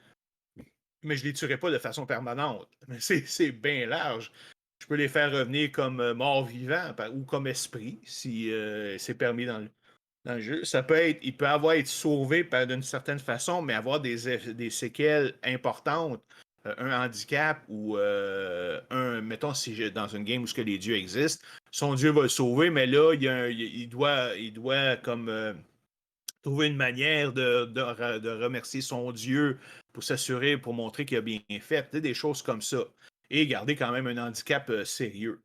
mais je ne les tuerais pas de façon permanente. Mais c'est bien large. Je peux les faire revenir comme morts-vivants ou comme esprit, si c'est permis dans le jeu. Ça peut être, il peut avoir été sauvé d'une certaine façon, mais avoir des séquelles importantes, un handicap ou mettons, si dans une game où ce que les dieux existent, son dieu va le sauver, mais là, il doit comme trouver une manière de remercier son dieu pour s'assurer, pour montrer qu'il a bien fait, des choses comme ça. Et garder quand même un handicap sérieux.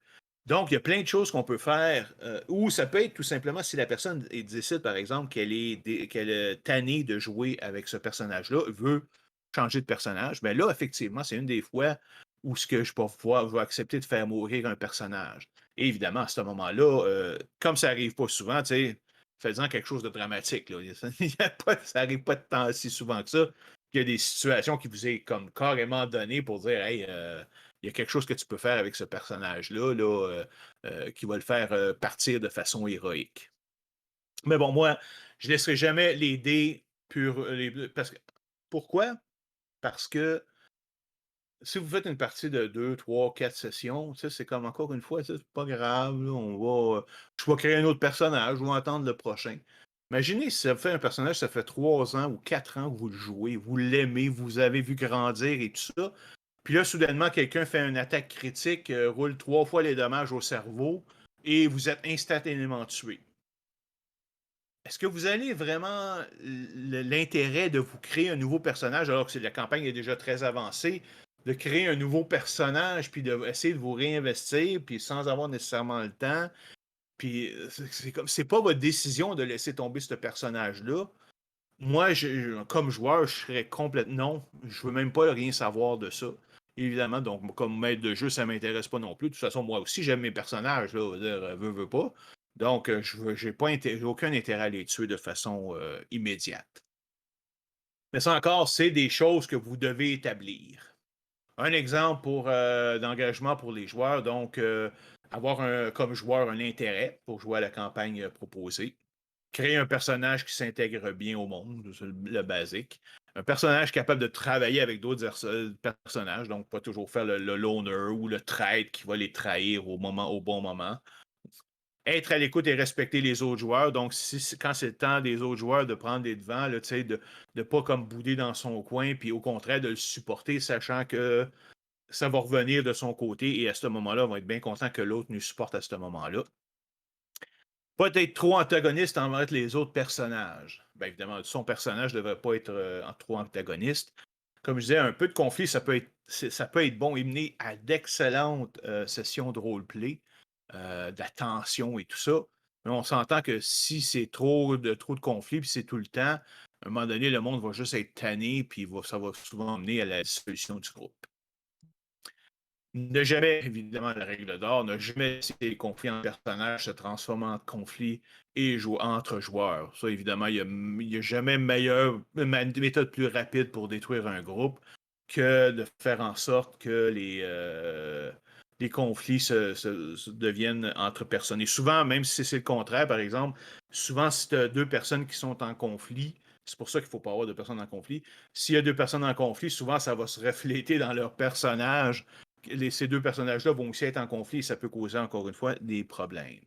Donc, il y a plein de choses qu'on peut faire. Ou ça peut être tout simplement si la personne décide, par exemple, qu'elle est tannée de jouer avec ce personnage-là, veut changer de personnage. Mais là, effectivement, c'est une des fois où ce que je vais accepter de faire mourir un personnage. Et évidemment, à ce moment-là, comme ça n'arrive pas souvent, tu sais, faisant quelque chose de dramatique. Là. Ça n'arrive pas de temps si souvent que ça. Il y a des situations qui vous est comme carrément données pour dire hey, il y a quelque chose que tu peux faire avec ce personnage-là qui va le faire partir de façon héroïque. Mais bon, moi, je ne laisserai jamais les dés purs. Pourquoi? Parce que si vous faites une partie de 2, 3, 4 sessions, c'est comme encore une fois, c'est pas grave. Là, je vais créer un autre personnage, je vais entendre le prochain. Imaginez si ça fait un personnage, ça fait 3 ans ou 4 ans que vous le jouez, vous l'aimez, vous avez vu grandir et tout ça. Puis là, soudainement, quelqu'un fait une attaque critique, roule 3 fois les dommages au cerveau et vous êtes instantanément tué. Est-ce que vous allez vraiment l'intérêt de vous créer un nouveau personnage alors que la campagne est déjà très avancée, de créer un nouveau personnage puis d'essayer de vous réinvestir puis sans avoir nécessairement le temps, puis c'est pas votre décision de laisser tomber ce personnage-là. Moi, comme joueur, je serais complètement non, je veux même pas rien savoir de ça. Évidemment, donc comme maître de jeu, ça m'intéresse pas non plus. De toute façon, moi aussi, j'aime mes personnages, là, veux pas. Donc, j'ai aucun intérêt à les tuer de façon immédiate. Mais ça encore, c'est des choses que vous devez établir. Un exemple d'engagement pour les joueurs, donc avoir comme joueur un intérêt pour jouer à la campagne proposée. Créer un personnage qui s'intègre bien au monde, c'est le basique. Un personnage capable de travailler avec d'autres personnages, donc pas toujours faire le loner ou le traître qui va les trahir au bon moment. Être à l'écoute et respecter les autres joueurs. Donc, quand c'est le temps des autres joueurs de prendre les devants, là, de ne pas comme bouder dans son coin, puis au contraire de le supporter, sachant que ça va revenir de son côté et à ce moment-là, on va être bien content que l'autre nous supporte à ce moment-là. Pas être trop antagoniste envers les autres personnages. Bien évidemment, son personnage ne devrait pas être trop antagoniste. Comme je disais, un peu de conflit, ça peut être bon et mener à d'excellentes sessions de roleplay, de la tension et tout ça. Mais on s'entend que si c'est trop de conflits, puis c'est tout le temps, à un moment donné, le monde va juste être tanné, puis ça va souvent mener à la dissolution du groupe. Ne jamais, évidemment, la règle d'or, ne jamais laisser les conflits en personnages se transformer en conflits entre joueurs. Ça, évidemment, il y a jamais méthode plus rapide pour détruire un groupe que de faire en sorte que les conflits se deviennent entre personnes. Et souvent, même si c'est le contraire, par exemple, souvent, si tu as deux personnes qui sont en conflit, c'est pour ça qu'il ne faut pas avoir deux personnes en conflit. S'il y a deux personnes en conflit, souvent, ça va se refléter dans leur personnage. Ces deux personnages-là vont aussi être en conflit et ça peut causer, encore une fois, des problèmes.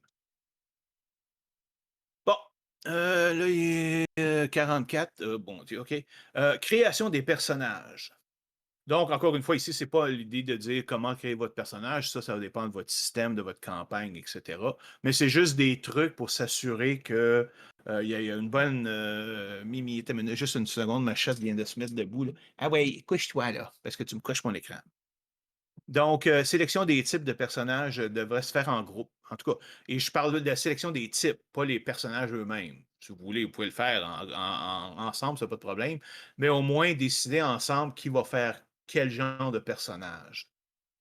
Bon, là, il est 44. Bon, OK. Création des personnages. Donc, encore une fois, ici, c'est pas l'idée de dire comment créer votre personnage. Ça va dépendre de votre système, de votre campagne, etc. Mais c'est juste des trucs pour s'assurer que il y a une bonne Mimi. Juste une seconde, ma chatte vient de se mettre debout, là. Ah ouais, couche-toi là, parce que tu me couches mon écran. Donc, sélection des types de personnages devrait se faire en groupe, en tout cas. Et je parle de la sélection des types, pas les personnages eux-mêmes. Si vous voulez, vous pouvez le faire ensemble, ça n'a pas de problème. Mais au moins décider ensemble qui va faire quel genre de personnage.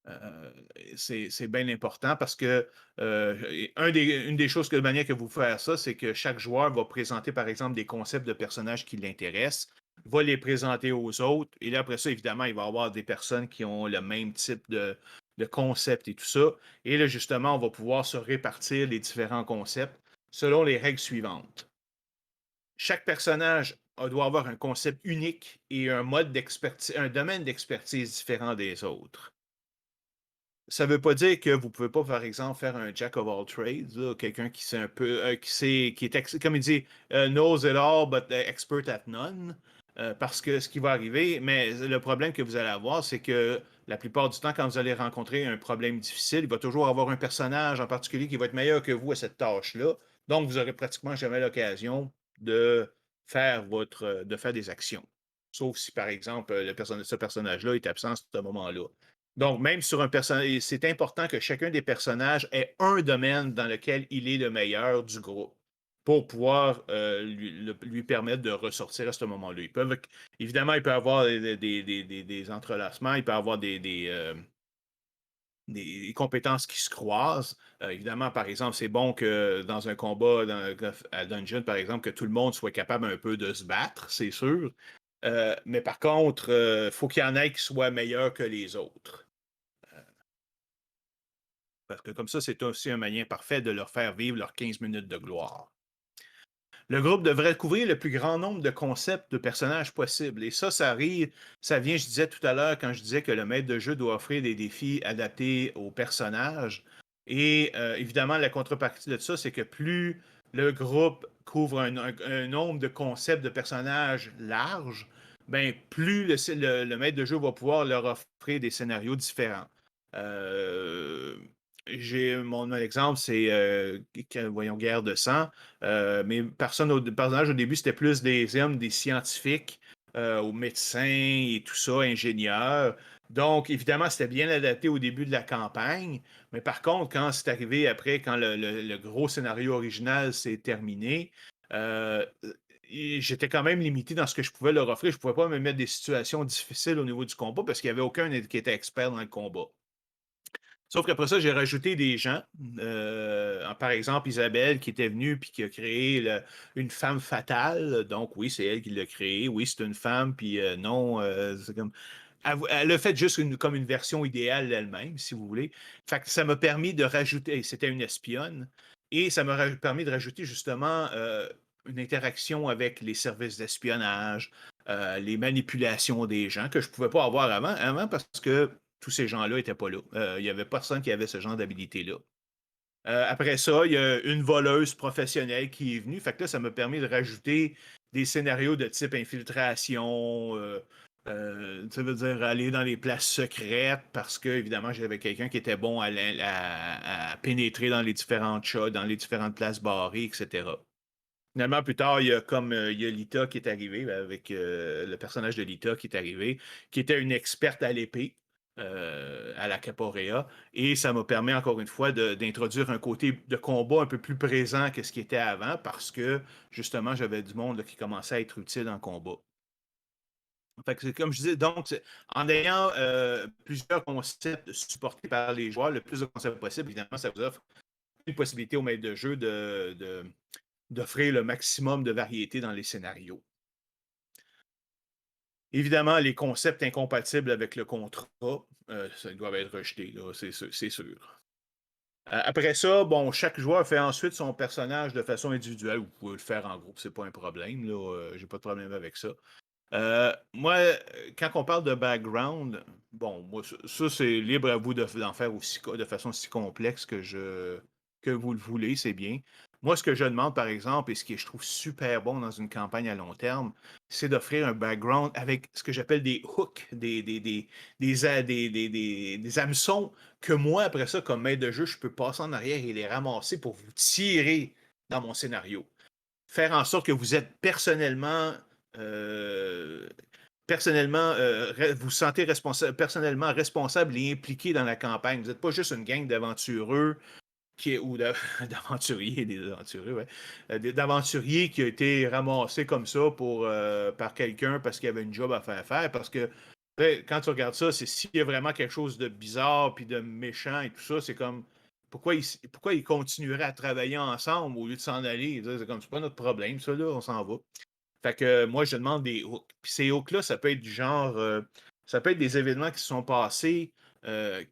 Euh, c'est bien important parce que une des choses que de manière que vous faire ça, c'est que chaque joueur va présenter, par exemple, des concepts de personnages qui l'intéressent, va les présenter aux autres, et là, après ça, évidemment, il va y avoir des personnes qui ont le même type de concept et tout ça. Et là, justement, on va pouvoir se répartir les différents concepts selon les règles suivantes. Chaque personnage doit avoir un concept unique et un mode d'expertise, un domaine d'expertise différent des autres. Ça veut pas dire que vous pouvez pas, par exemple, faire un jack of all trades, là, quelqu'un qui sait un peu, qui est, comme il dit, knows it all, but expert at none. Parce que ce qui va arriver, mais le problème que vous allez avoir, c'est que la plupart du temps, quand vous allez rencontrer un problème difficile, il va toujours avoir un personnage en particulier qui va être meilleur que vous à cette tâche-là. Donc, vous aurez pratiquement jamais l'occasion de faire des actions. Sauf si, par exemple, ce personnage-là est absent à ce moment-là. Donc, même sur un personnage, c'est important que chacun des personnages ait un domaine dans lequel il est le meilleur du groupe pour pouvoir lui permettre de ressortir à ce moment-là. Évidemment, il peut avoir des entrelacements, il peut avoir des compétences qui se croisent. Évidemment, par exemple, c'est bon que dans un combat à Dungeon, par exemple, que tout le monde soit capable un peu de se battre, c'est sûr. Mais par contre, il faut qu'il y en ait qui soient meilleurs que les autres. Parce que comme ça, c'est aussi un moyen parfait de leur faire vivre leurs 15 minutes de gloire. Le groupe devrait couvrir le plus grand nombre de concepts de personnages possibles. Et ça vient, je disais tout à l'heure, quand je disais que le maître de jeu doit offrir des défis adaptés aux personnages. Et évidemment, la contrepartie de ça, c'est que plus le groupe couvre un nombre de concepts de personnages large, ben, plus le maître de jeu va pouvoir leur offrir des scénarios différents. Euh, mon exemple, c'est voyons, Guerre de sang. Mes personnages au début, c'était plus des hommes, des scientifiques, aux médecins et tout ça, ingénieurs. Donc, évidemment, c'était bien adapté au début de la campagne. Mais par contre, quand c'est arrivé après, quand le gros scénario original s'est terminé, euh, j'étais quand même limité dans ce que je pouvais leur offrir. Je ne pouvais pas me mettre des situations difficiles au niveau du combat parce qu'il n'y avait aucun qui était expert dans le combat. Sauf qu'après ça, j'ai rajouté des gens. Par exemple, Isabelle qui était venue puis qui a créé une femme fatale. Donc, oui, c'est elle qui l'a créée. Oui, c'est une femme, puis non, c'est comme. Elle a fait juste comme une version idéale d'elle-même, si vous voulez. Fait que ça m'a permis de rajouter. C'était une espionne. Et ça m'a permis de rajouter justement une interaction avec les services d'espionnage, les manipulations des gens que je ne pouvais pas avoir avant parce que tous ces gens-là n'étaient pas là. Il n'y avait personne qui avait ce genre d'habilité-là. Après ça, il y a une voleuse professionnelle qui est venue. Fait que là, ça m'a permis de rajouter des scénarios de type infiltration, ça veut dire aller dans les places secrètes parce que, évidemment, j'avais quelqu'un qui était bon à pénétrer dans les différentes chats, dans les différentes places barrées, etc. Finalement, plus tard, il y a Lita qui est arrivée, avec le personnage de Lita qui est arrivé, qui était une experte à l'épée, à la Caporea. Et ça m'a permis, encore une fois, d'introduire un côté de combat un peu plus présent que ce qui était avant, parce que, justement, j'avais du monde là, qui commençait à être utile en combat. Fait que c'est comme je disais, donc, en ayant plusieurs concepts supportés par les joueurs, le plus de concepts possible, évidemment, ça vous offre une possibilité au maître de jeu d'offrir le maximum de variété dans les scénarios. Évidemment, les concepts incompatibles avec le contrat, ça doivent être rejetés, là, c'est sûr. Après ça, bon, chaque joueur fait ensuite son personnage de façon individuelle. Vous pouvez le faire en groupe, c'est pas un problème, là, j'ai pas de problème avec ça. Moi, quand on parle de background, bon, moi, ça, c'est libre à vous d'en faire aussi, de façon aussi complexe que vous le voulez, c'est bien. Moi, ce que je demande, par exemple, et ce que je trouve super bon dans une campagne à long terme, c'est d'offrir un background avec ce que j'appelle des hooks, des hameçons que moi, après ça, comme maître de jeu, je peux passer en arrière et les ramasser pour vous tirer dans mon scénario. Faire en sorte que vous êtes euh, vous sentez personnellement responsable et impliqué dans la campagne. Vous n'êtes pas juste une gang d'aventureux ou d'aventuriers, des aventuriers, ouais, d'aventuriers qui a été ramassé comme ça par quelqu'un parce qu'il y avait une job à faire. Parce que quand tu regardes ça, c'est s'il y a vraiment quelque chose de bizarre puis de méchant et tout ça, c'est comme pourquoi ils continueraient à travailler ensemble au lieu de s'en aller? C'est comme c'est pas notre problème, ça, là, on s'en va. Fait que moi, je demande des hooks. Puis ces hooks-là, ça peut être du genre, ça peut être des événements qui se sont passés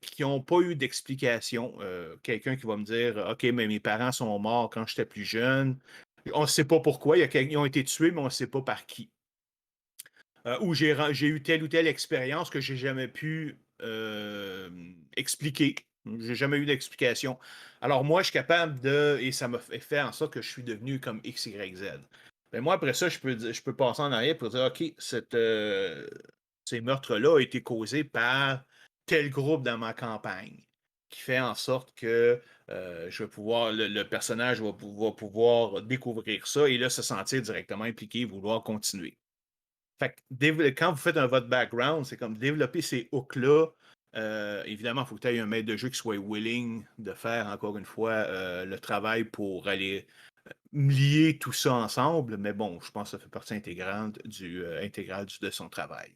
qui n'ont pas eu d'explication. Quelqu'un qui va me dire, OK, mais mes parents sont morts quand j'étais plus jeune. On ne sait pas pourquoi. Ils ont été tués, mais on ne sait pas par qui. Ou j'ai eu telle ou telle expérience que j'ai jamais pu expliquer. J'ai jamais eu d'explication. Alors moi, je suis capable et ça m'a fait en sorte que je suis devenu comme X, Y, Z. Mais moi, après ça, je peux passer en arrière pour dire, OK, ces meurtres-là ont été causés par tel groupe dans ma campagne, qui fait en sorte que je vais pouvoir, le personnage va pouvoir découvrir ça et là se sentir directement impliqué, vouloir continuer. Fait que quand vous faites votre background, c'est comme développer ces hooks-là. Évidemment, il faut que tu aies un maître de jeu qui soit willing de faire, encore une fois, le travail pour aller lier tout ça ensemble. Mais bon, je pense que ça fait partie intégrale de son travail.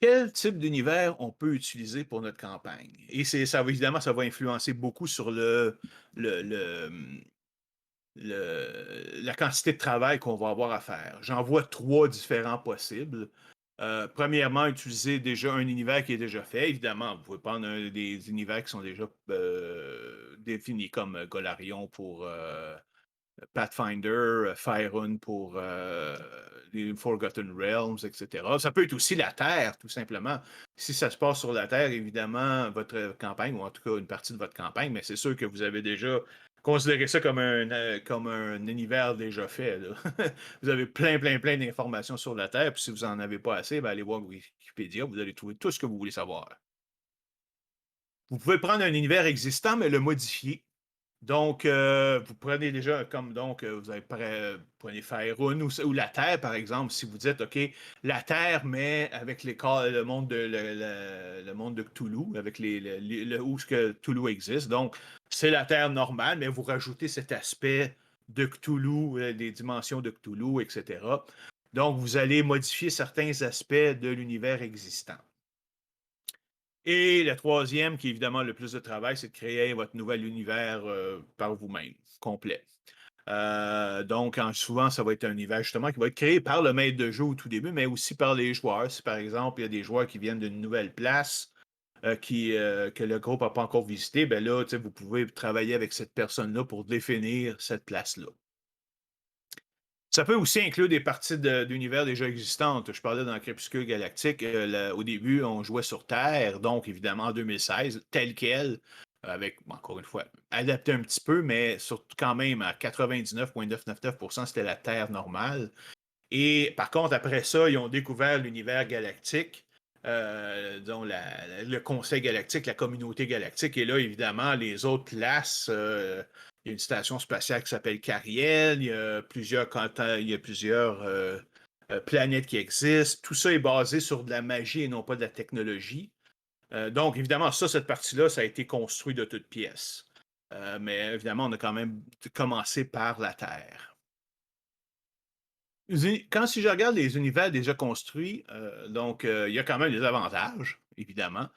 Quel type d'univers on peut utiliser pour notre campagne? Et évidemment, ça va influencer beaucoup sur le, le, la quantité de travail qu'on va avoir à faire. J'en vois trois différents possibles. Premièrement, utiliser déjà un univers qui est déjà fait. Évidemment, vous pouvez prendre des univers qui sont déjà définis comme Golarion pour Pathfinder, Faerun pour les Forgotten Realms, etc. Ça peut être aussi la Terre, tout simplement. Si ça se passe sur la Terre, évidemment, votre campagne, ou en tout cas une partie de votre campagne, mais c'est sûr que vous avez déjà considéré ça comme un univers déjà fait, là. Vous avez plein d'informations sur la Terre, puis si vous n'en avez pas assez, ben allez voir Wikipédia, vous allez trouver tout ce que vous voulez savoir. Vous pouvez prendre un univers existant, mais le modifier. Donc, vous prenez déjà comme vous avez prenez Faerun ou la Terre, par exemple, si vous dites, OK, la Terre, mais avec le monde de Cthulhu, avec où ce que Cthulhu existe. Donc, c'est la Terre normale, mais vous rajoutez cet aspect de Cthulhu, des dimensions de Cthulhu, etc. Donc, vous allez modifier certains aspects de l'univers existant. Et le troisième, qui est évidemment le plus de travail, c'est de créer votre nouvel univers par vous-même, complet. Donc, souvent, ça va être un univers justement qui va être créé par le maître de jeu au tout début, mais aussi par les joueurs. Si par exemple, il y a des joueurs qui viennent d'une nouvelle place que le groupe n'a pas encore visité, ben là, vous pouvez travailler avec cette personne-là pour définir cette place-là. Ça peut aussi inclure des parties d'univers déjà existantes. Je parlais dans Crépuscule Galactique. Au début, on jouait sur Terre, donc évidemment en 2016, tel quel, avec, encore une fois, adapté un petit peu, mais surtout quand même à 99,999%, c'était la Terre normale. Et par contre, après ça, ils ont découvert l'univers galactique, dont le Conseil galactique, la communauté galactique. Et là, évidemment, les autres places, il y a une station spatiale qui s'appelle Cariel, il y a plusieurs planètes qui existent. Tout ça est basé sur de la magie et non pas de la technologie. Donc, évidemment, cette partie-là, ça a été construit de toutes pièces. Mais évidemment, on a quand même commencé par la Terre. Quand si je regarde les univers déjà construits, donc il y a quand même des avantages, évidemment.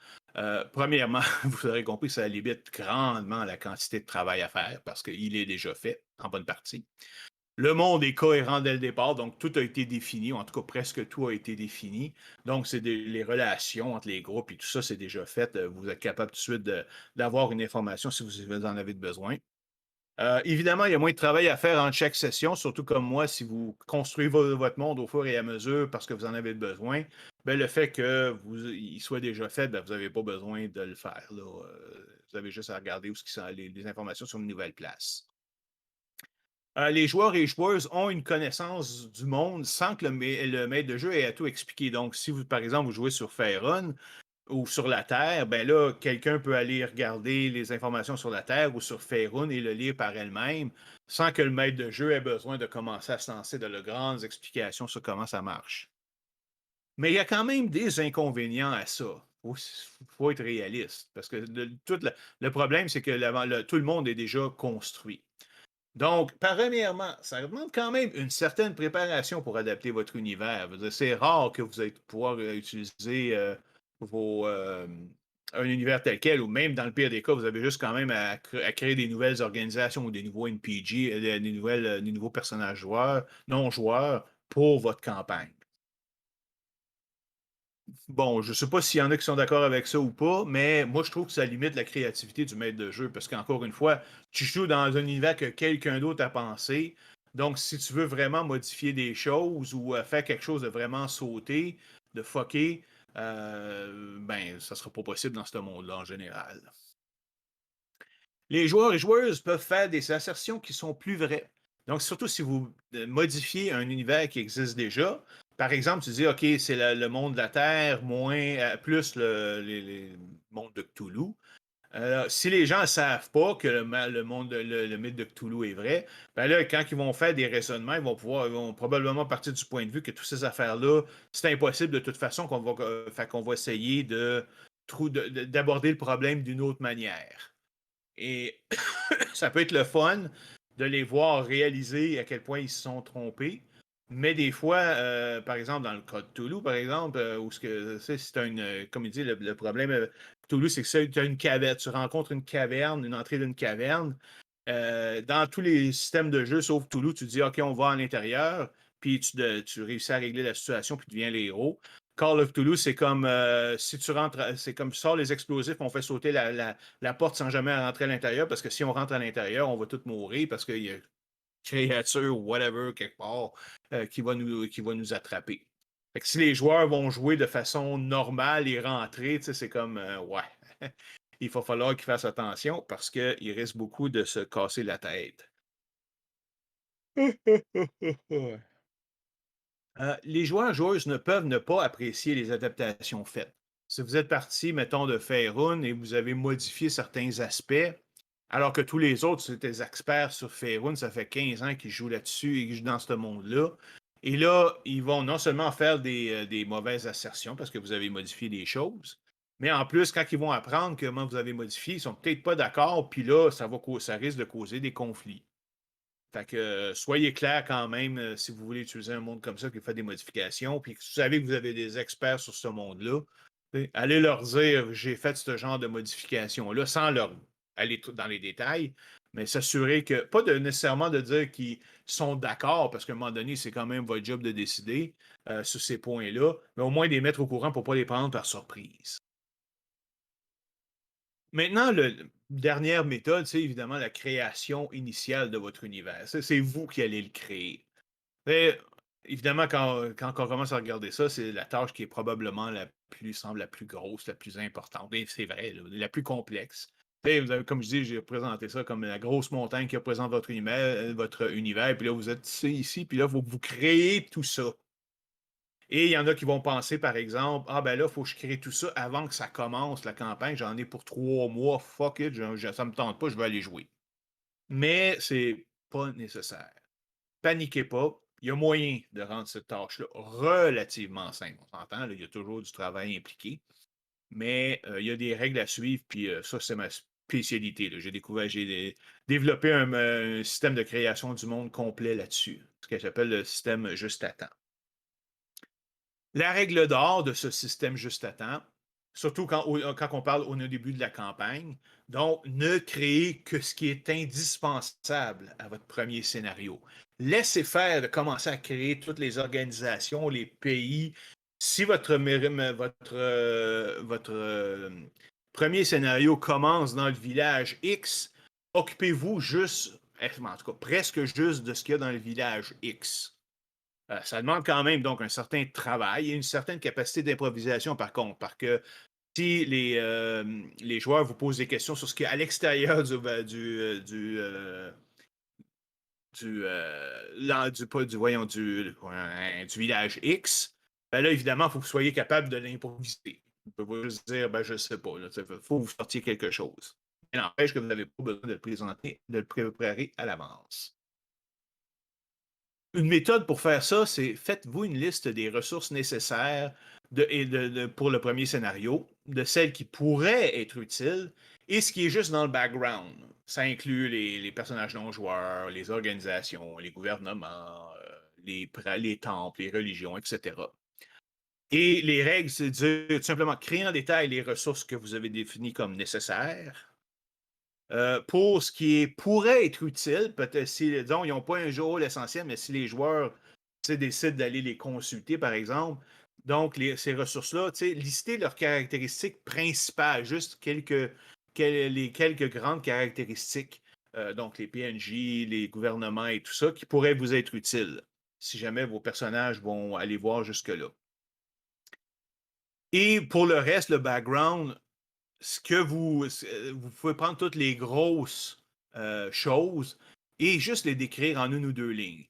Premièrement, vous aurez compris, ça limite grandement la quantité de travail à faire parce qu'il est déjà fait en bonne partie. Le monde est cohérent dès le départ, donc tout a été défini, ou en tout cas presque tout a été défini. Donc, les relations entre les groupes et tout ça, c'est déjà fait. Vous êtes capable tout de suite d'avoir une information si vous en avez besoin. Évidemment, il y a moins de travail à faire entre chaque session, surtout comme moi, si vous construisez votre monde au fur et à mesure parce que vous en avez besoin, ben, le fait qu'il soit déjà fait, ben, vous n'avez pas besoin de le faire, là. Vous avez juste à regarder où sont les informations sur une nouvelle place. Les joueurs et joueuses ont une connaissance du monde sans que le maître de jeu ait à tout expliquer. Donc, si vous, par exemple, vous jouez sur Faerun, ou sur la Terre, ben là, quelqu'un peut aller regarder les informations sur la Terre ou sur Faerun et le lire par elle-même sans que le maître de jeu ait besoin de commencer à se lancer de de grandes explications sur comment ça marche. Mais il y a quand même des inconvénients à ça. Faut être réaliste. Parce que le problème, c'est que tout le monde est déjà construit. Donc, premièrement, ça demande quand même une certaine préparation pour adapter votre univers. Je veux dire, c'est rare que vous allez pouvoir utiliser vos, un univers tel quel, ou même dans le pire des cas, vous avez juste quand même à créer des nouvelles organisations ou des nouveaux NPG, des nouveaux personnages joueurs, non joueurs pour votre campagne. Bon, je ne sais pas s'il y en a qui sont d'accord avec ça ou pas, mais moi, je trouve que ça limite la créativité du maître de jeu parce qu'encore une fois, tu joues dans un univers que quelqu'un d'autre a pensé. Donc, si tu veux vraiment modifier des choses ou faire quelque chose de vraiment sauté, de fucké, ben, ça sera pas possible dans ce monde-là en général. Les joueurs et joueuses peuvent faire des assertions qui sont plus vraies. Donc, surtout si vous modifiez un univers qui existe déjà, par exemple, tu dis, OK, c'est le monde de la Terre moins plus les mondes de Cthulhu. Si les gens ne savent pas que le monde, le mythe de Cthulhu est vrai, ben là, quand ils vont faire des raisonnements, ils vont probablement partir du point de vue que toutes ces affaires-là, c'est impossible de toute façon qu'on va essayer d'aborder le problème d'une autre manière. Et ça peut être le fun de les voir réaliser à quel point ils se sont trompés. Mais des fois, par exemple, dans le cas de Toulouse, par exemple, où ce que c'est comme il dit, le problème Toulouse, c'est que tu as une caverne, tu rencontres une caverne, une entrée d'une caverne. Dans tous les systèmes de jeu, sauf Toulouse, tu dis OK, on va à l'intérieur, puis tu réussis à régler la situation, puis tu deviens les héros. Call of Toulouse, c'est comme si tu rentres, c'est comme tu sors les explosifs, on fait sauter la porte sans jamais rentrer à l'intérieur, parce que si on rentre à l'intérieur, on va tous mourir parce qu'il y a une créature ou whatever quelque part qui va nous attraper. Fait que si les joueurs vont jouer de façon normale et rentrer, tu sais, c'est comme ouais. Il va falloir qu'ils fassent attention parce qu'il risque beaucoup de se casser la tête. Les joueurs-joueuses ne peuvent ne pas apprécier les adaptations faites. Si vous êtes parti, mettons, de Faerun et vous avez modifié certains aspects, alors que tous les autres, c'est des experts sur Faerun, ça fait 15 ans qu'ils jouent là-dessus et qu'ils jouent dans ce monde-là. Et là, ils vont non seulement faire des mauvaises assertions parce que vous avez modifié des choses, mais en plus, quand ils vont apprendre comment vous avez modifié, ils sont peut-être pas d'accord, puis là, ça risque de causer des conflits. Fait que soyez clair quand même si vous voulez utiliser un monde comme ça qui fait des modifications, puis que vous savez que vous avez des experts sur ce monde-là, allez leur dire j'ai fait ce genre de modification-là sans leur aller dans les détails, mais s'assurer que, pas nécessairement de dire qu'ils sont d'accord, parce qu'à un moment donné, c'est quand même votre job de décider sur ces points-là, mais au moins les mettre au courant pour ne pas les prendre par surprise. Maintenant, dernière méthode, c'est évidemment la création initiale de votre univers. Ça, c'est vous qui allez le créer. Mais, évidemment, quand on commence à regarder ça, c'est la tâche qui est probablement semble la plus grosse, la plus importante. Et c'est vrai, là, la plus complexe. Tu sais, comme je dis, j'ai représenté ça comme la grosse montagne qui représente votre univers, puis là, vous êtes ici, puis là, il faut que vous créez tout ça. Et il y en a qui vont penser, par exemple, ah ben là, il faut que je crée tout ça avant que ça commence la campagne. J'en ai pour 3 mois, fuck it, ça me tente pas, je vais aller jouer. Mais c'est pas nécessaire. Paniquez pas. Il y a moyen de rendre cette tâche-là relativement simple. On s'entend, là, il y a toujours du travail impliqué, mais il y a des règles à suivre, puis ça, c'est ma spécialité, là. J'ai développé un système de création du monde complet là-dessus. ce que j'appelle le système juste à temps. La règle d'or de ce système juste à temps, surtout quand on parle au début de la campagne, donc ne créez que ce qui est indispensable à votre premier scénario. Laissez faire de commencer à créer toutes les organisations, les pays. Si votre premier scénario commence dans le village X, occupez-vous juste, en tout cas presque juste de ce qu'il y a dans le village X. Ça demande quand même donc un certain travail et une certaine capacité d'improvisation par contre, parce que si les joueurs vous posent des questions sur ce qui est à l'extérieur du village X, ben là, évidemment, il faut que vous soyez capable de l'improviser. Vous pouvez pas juste dire, ben, je ne sais pas. Il faut que vous sortiez quelque chose. Il n'empêche que vous n'avez pas besoin de le présenter, de le préparer à l'avance. Une méthode pour faire ça, c'est faites-vous une liste des ressources nécessaires pour le premier scénario, de celles qui pourraient être utiles et ce qui est juste dans le background. Ça inclut les personnages non-joueurs, les organisations, les gouvernements, les temples, les religions, etc. Et les règles, c'est de dire tout simplement créer en détail les ressources que vous avez définies comme nécessaires. Pour ce qui pourrait être utile, peut-être si, disons, ils n'ont pas un rôle essentiel, mais si les joueurs décident d'aller les consulter, par exemple, donc ces ressources-là, lister leurs caractéristiques principales, juste les quelques grandes caractéristiques, donc les PNJ, les gouvernements et tout ça, qui pourraient vous être utiles si jamais vos personnages vont aller voir jusque-là. Et pour le reste, le background, vous pouvez prendre toutes les grosses choses et juste les décrire en une ou deux lignes.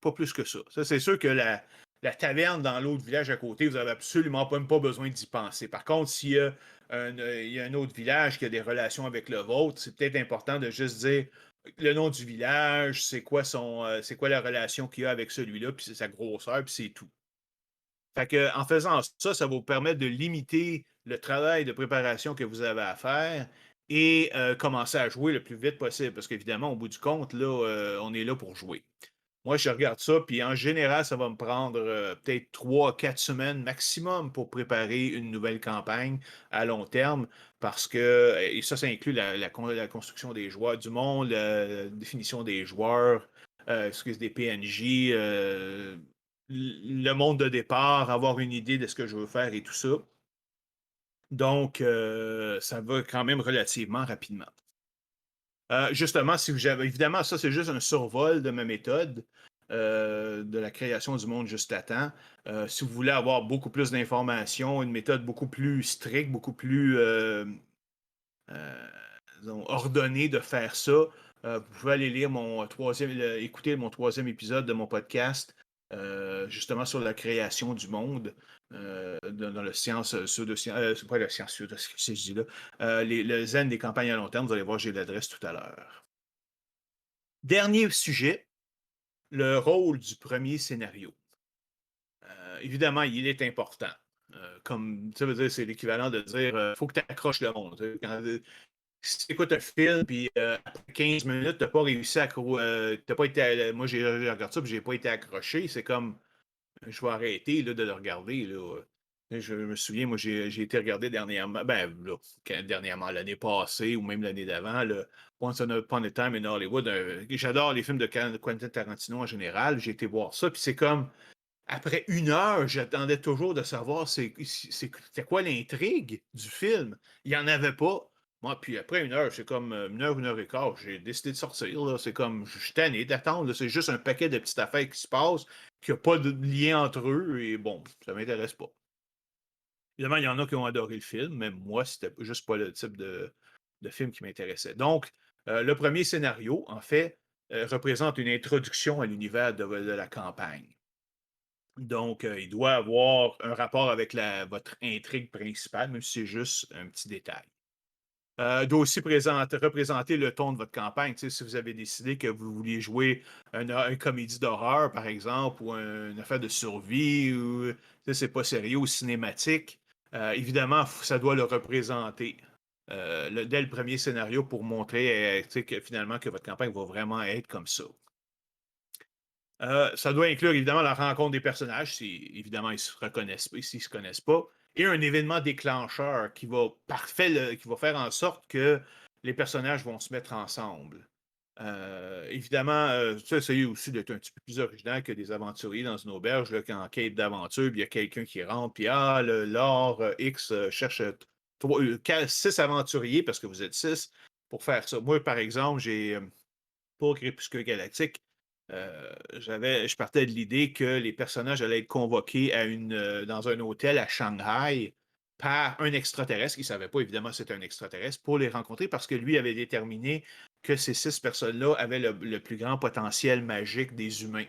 Pas plus que ça. Ça, c'est sûr que la taverne dans l'autre village à côté, vous n'avez absolument même pas besoin d'y penser. Par contre, s'il y a un autre village qui a des relations avec le vôtre, c'est peut-être important de juste dire le nom du village, c'est quoi la relation qu'il y a avec celui-là, puis c'est sa grosseur, puis c'est tout. Fait que, en faisant ça, ça va vous permettre de limiter le travail de préparation que vous avez à faire et commencer à jouer le plus vite possible. Parce qu'évidemment, au bout du compte, là, on est là pour jouer. Moi, je regarde ça, puis en général, ça va me prendre peut-être 3 à 4 semaines maximum pour préparer une nouvelle campagne à long terme, parce que, et ça inclut la construction des joueurs, du monde, la définition des joueurs, des PNJ, le monde de départ, avoir une idée de ce que je veux faire et tout ça. Donc, ça va quand même relativement rapidement. Justement, évidemment, ça, c'est juste un survol de ma méthode de la création du monde juste à temps. Si vous voulez avoir beaucoup plus d'informations, une méthode beaucoup plus stricte, beaucoup plus euh, ordonnée de faire ça, vous pouvez aller lire écouter mon troisième épisode de mon podcast, justement sur la création du monde, dans le science pseudo-science, c'est pas la science pseudo, ce que je dis là, le zen des campagnes à long terme, vous allez voir, j'ai l'adresse tout à l'heure. Dernier sujet, le rôle du premier scénario. Évidemment, il est important. Comme ça veut dire, c'est l'équivalent de dire faut que tu accroches le monde. Si tu écoutes un film, puis après 15 minutes, tu n'as pas réussi t'as pas été. Moi, j'ai regardé ça, puis j'ai pas été accroché. C'est comme je vais arrêter là, de le regarder. Là. Je me souviens, moi, j'ai été regarder dernièrement, dernièrement, l'année passée ou même l'année d'avant, Once Upon a Time in Hollywood. J'adore les films de Quentin Tarantino en général. J'ai été voir ça, puis c'est comme, après 1 heure, j'attendais toujours de savoir c'était quoi l'intrigue du film. Il n'y en avait pas. Moi, puis après 1 heure, c'est comme 1 heure, 1 heure et quart, j'ai décidé de sortir. Là. C'est comme, je suis tanné d'attendre. C'est juste un paquet de petites affaires qui se passent, qui n'a pas de lien entre eux, et bon, ça ne m'intéresse pas. Évidemment, il y en a qui ont adoré le film, mais moi, c'était juste pas le type de film qui m'intéressait. Donc, le premier scénario, en fait, représente une introduction à l'univers de la campagne. Donc, il doit avoir un rapport avec votre intrigue principale, même si c'est juste un petit détail. Il doit aussi représenter le ton de votre campagne. Tu sais, si vous avez décidé que vous vouliez jouer une comédie d'horreur, par exemple, ou une affaire de survie, ou c'est pas sérieux ou cinématique, évidemment, ça doit le représenter dès le premier scénario pour montrer que finalement que votre campagne va vraiment être comme ça. Ça doit inclure évidemment la rencontre des personnages, si évidemment ils se reconnaissent pas, s'ils se connaissent pas, et un événement déclencheur qui va faire en sorte que les personnages vont se mettre ensemble. Évidemment, ça, essayez aussi d'être un petit peu plus original que des aventuriers dans une auberge, là, en quête d'aventure, puis il y a quelqu'un qui rentre, puis le Lord X cherche 6 aventuriers, parce que vous êtes 6, pour faire ça. Moi, par exemple, pour Crépuscule Galactique, je partais de l'idée que les personnages allaient être convoqués dans un hôtel à Shanghai par un extraterrestre. Il ne savait pas, évidemment, c'était un extraterrestre, pour les rencontrer parce que lui avait déterminé que ces 6 personnes-là avaient le plus grand potentiel magique des humains.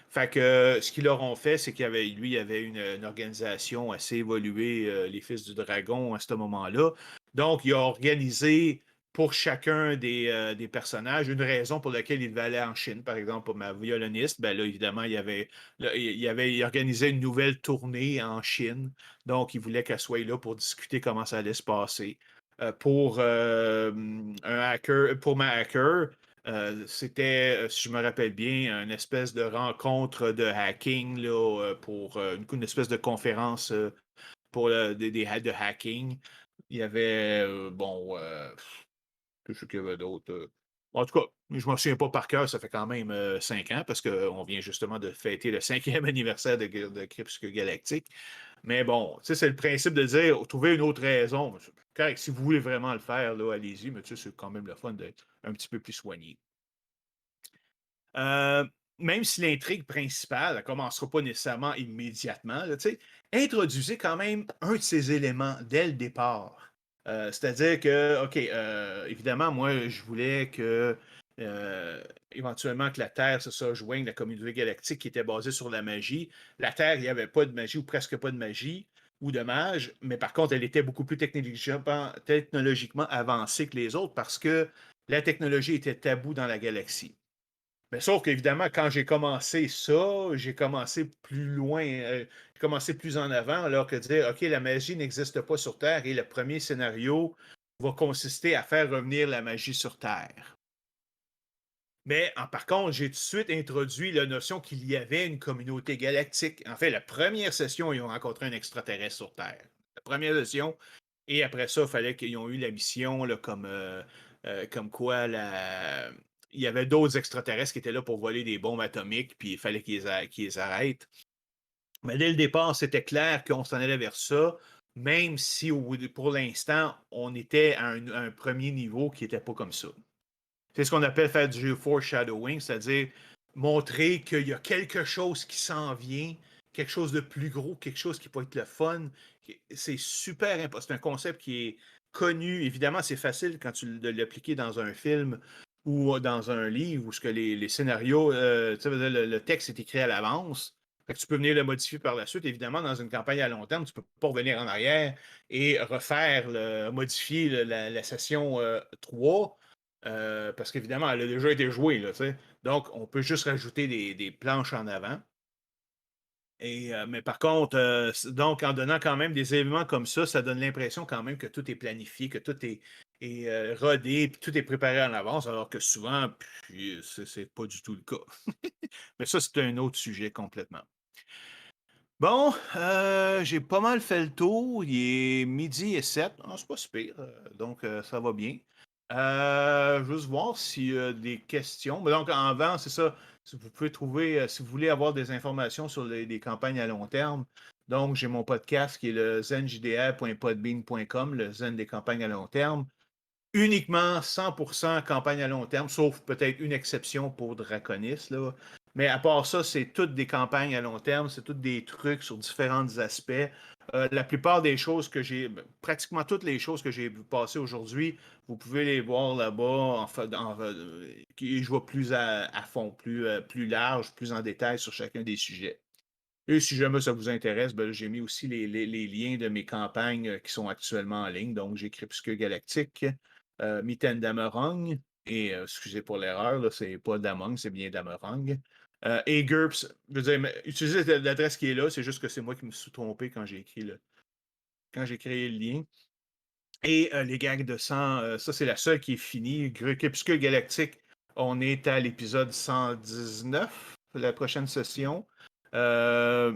Fait que ce qu'ils leur ont fait, c'est lui, il avait une organisation assez évoluée, les Fils du Dragon, à ce moment-là. Donc, il a organisé pour chacun des personnages une raison pour laquelle il devait aller en Chine. Par exemple, pour ma violoniste, ben là, évidemment, il organisé une nouvelle tournée en Chine. Donc, il voulait qu'elle soit là pour discuter comment ça allait se passer. Pour ma hacker, c'était, si je me rappelle bien, une espèce de rencontre de hacking là, pour une espèce de conférence pour de hacking. Il y avait, que ce qu'il y avait d'autre. En tout cas, je ne m'en souviens pas par cœur, ça fait quand même 5 ans, parce qu'on vient justement de fêter le 5e anniversaire de Crépuscule Galactique. Mais bon, tu sais, c'est le principe de dire, trouver une autre raison. Correct, si vous voulez vraiment le faire, là, allez-y, mais tu sais, c'est quand même le fun d'être un petit peu plus soigné. Euh, Même si l'intrigue principale ne commencera pas nécessairement immédiatement, là, introduisez quand même un de ces éléments dès le départ. C'est-à-dire que, OK, évidemment, moi, je voulais que éventuellement que la Terre se joigne à la communauté galactique qui était basée sur la magie. La Terre, il n'y avait pas de magie ou presque pas de magie ou de mage, mais par contre, elle était beaucoup plus technologiquement avancée que les autres parce que la technologie était taboue dans la galaxie. Mais sauf qu'évidemment, quand j'ai commencé ça, j'ai commencé plus loin, j'ai commencé plus en avant, alors que dire, OK, la magie n'existe pas sur Terre et le premier scénario va consister à faire revenir la magie sur Terre. Mais par contre, j'ai tout de suite introduit la notion qu'il y avait une communauté galactique. En fait, la première session, ils ont rencontré un extraterrestre sur Terre. La première session, et après ça, il fallait qu'ils ont eu la mission là, comme quoi il y avait d'autres extraterrestres qui étaient là pour voler des bombes atomiques, puis il fallait qu'ils les arrêtent. Mais dès le départ, c'était clair qu'on s'en allait vers ça, même si pour l'instant, on était à un premier niveau qui n'était pas comme ça. C'est ce qu'on appelle faire du foreshadowing, c'est-à-dire montrer qu'il y a quelque chose qui s'en vient, quelque chose de plus gros, quelque chose qui peut être le fun. C'est super important. C'est un concept qui est connu. Évidemment, c'est facile quand de l'appliquer dans un film ou dans un livre où ce que les scénarios, le texte est écrit à l'avance. Fait que tu peux venir le modifier par la suite. Évidemment, dans une campagne à long terme, tu ne peux pas revenir en arrière et modifier la session 3 parce qu'évidemment, elle a déjà été jouée. Là, donc, on peut juste rajouter des planches en avant. Mais par contre, donc, en donnant quand même des éléments comme ça donne l'impression quand même que tout est planifié, que tout est rodé, puis tout est préparé en avance, alors que souvent, puis, c'est pas du tout le cas. Mais ça, c'est un autre sujet complètement. Bon, j'ai pas mal fait le tour. Il est 12h07. Ah, c'est pas super. Donc, ça va bien. Juste voir s'il y a des questions. Mais donc, en vent, c'est ça. Si vous pouvez trouver, si vous voulez avoir des informations sur les campagnes à long terme, donc j'ai mon podcast qui est le zenjdr.podbean.com, le zen des campagnes à long terme. Uniquement 100% campagne à long terme, sauf peut-être une exception pour Draconis, là. Mais à part ça, c'est toutes des campagnes à long terme, c'est toutes des trucs sur différents aspects. La plupart des choses pratiquement toutes les choses que j'ai vu passer aujourd'hui, vous pouvez les voir là-bas. Je vois plus à fond, plus large, plus en détail sur chacun des sujets. Et si jamais ça vous intéresse, ben, j'ai mis aussi les liens de mes campagnes qui sont actuellement en ligne. Donc, j'ai Crépuscule Galactique, Mitaine d'Amerong, et excusez pour l'erreur, là, c'est pas Damong, c'est bien Damerong. Et GURPS, je veux dire, utilisez l'adresse qui est là, c'est juste que c'est moi qui me suis trompé quand quand j'ai créé le lien. Et les gags de sang, ça c'est la seule qui est finie. Crépuscule Galactique, on est à l'épisode 119. la prochaine session. Euh,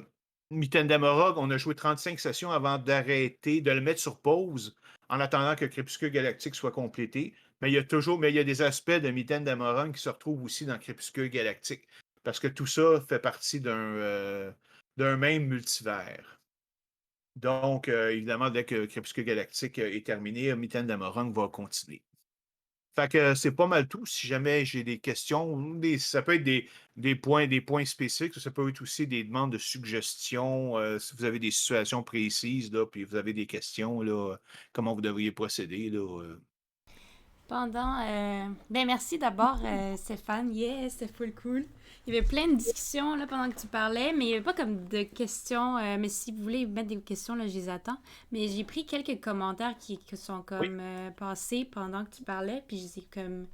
Mitten d'Amorog, on a joué 35 sessions avant d'arrêter, de le mettre sur pause en attendant que Crépuscule Galactique soit complété. Mais il y a des aspects de Mitten d'Amorog qui se retrouvent aussi dans Crépuscule Galactique. Parce que tout ça fait partie d'un même multivers. Donc, évidemment, dès que Crépuscule Galactique est terminé, Mitten d'Amorung va continuer. Fait que c'est pas mal tout. Si jamais j'ai des questions, ça peut être des points spécifiques, ça peut être aussi des demandes de suggestions. Si vous avez des situations précises, là, puis vous avez des questions, là, comment vous devriez procéder. Là. Ben merci d'abord, Stéphane. Yes, c'était full cool. Il y avait plein de discussions là, pendant que tu parlais, mais il n'y avait pas comme de questions. Mais si vous voulez mettre des questions, là, je les attends. Mais j'ai pris quelques commentaires qui sont Oui, comme passés pendant que tu parlais, puis je les ai comme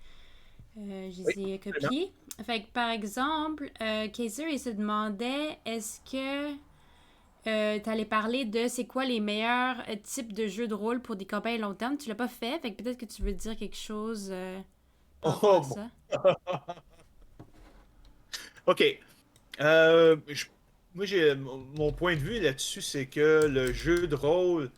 je oui, les ai absolument. copiés. Fait que par exemple, Kaiser, il se demandait est-ce que tu allais parler de c'est quoi les meilleurs types de jeux de rôle pour des campagnes long terme. Tu l'as pas fait, fait que peut-être que tu veux dire quelque chose par rapport à Oh, bon. ça. OK. Je- Moi, mon point de vue là-dessus, c'est que le jeu de rôle,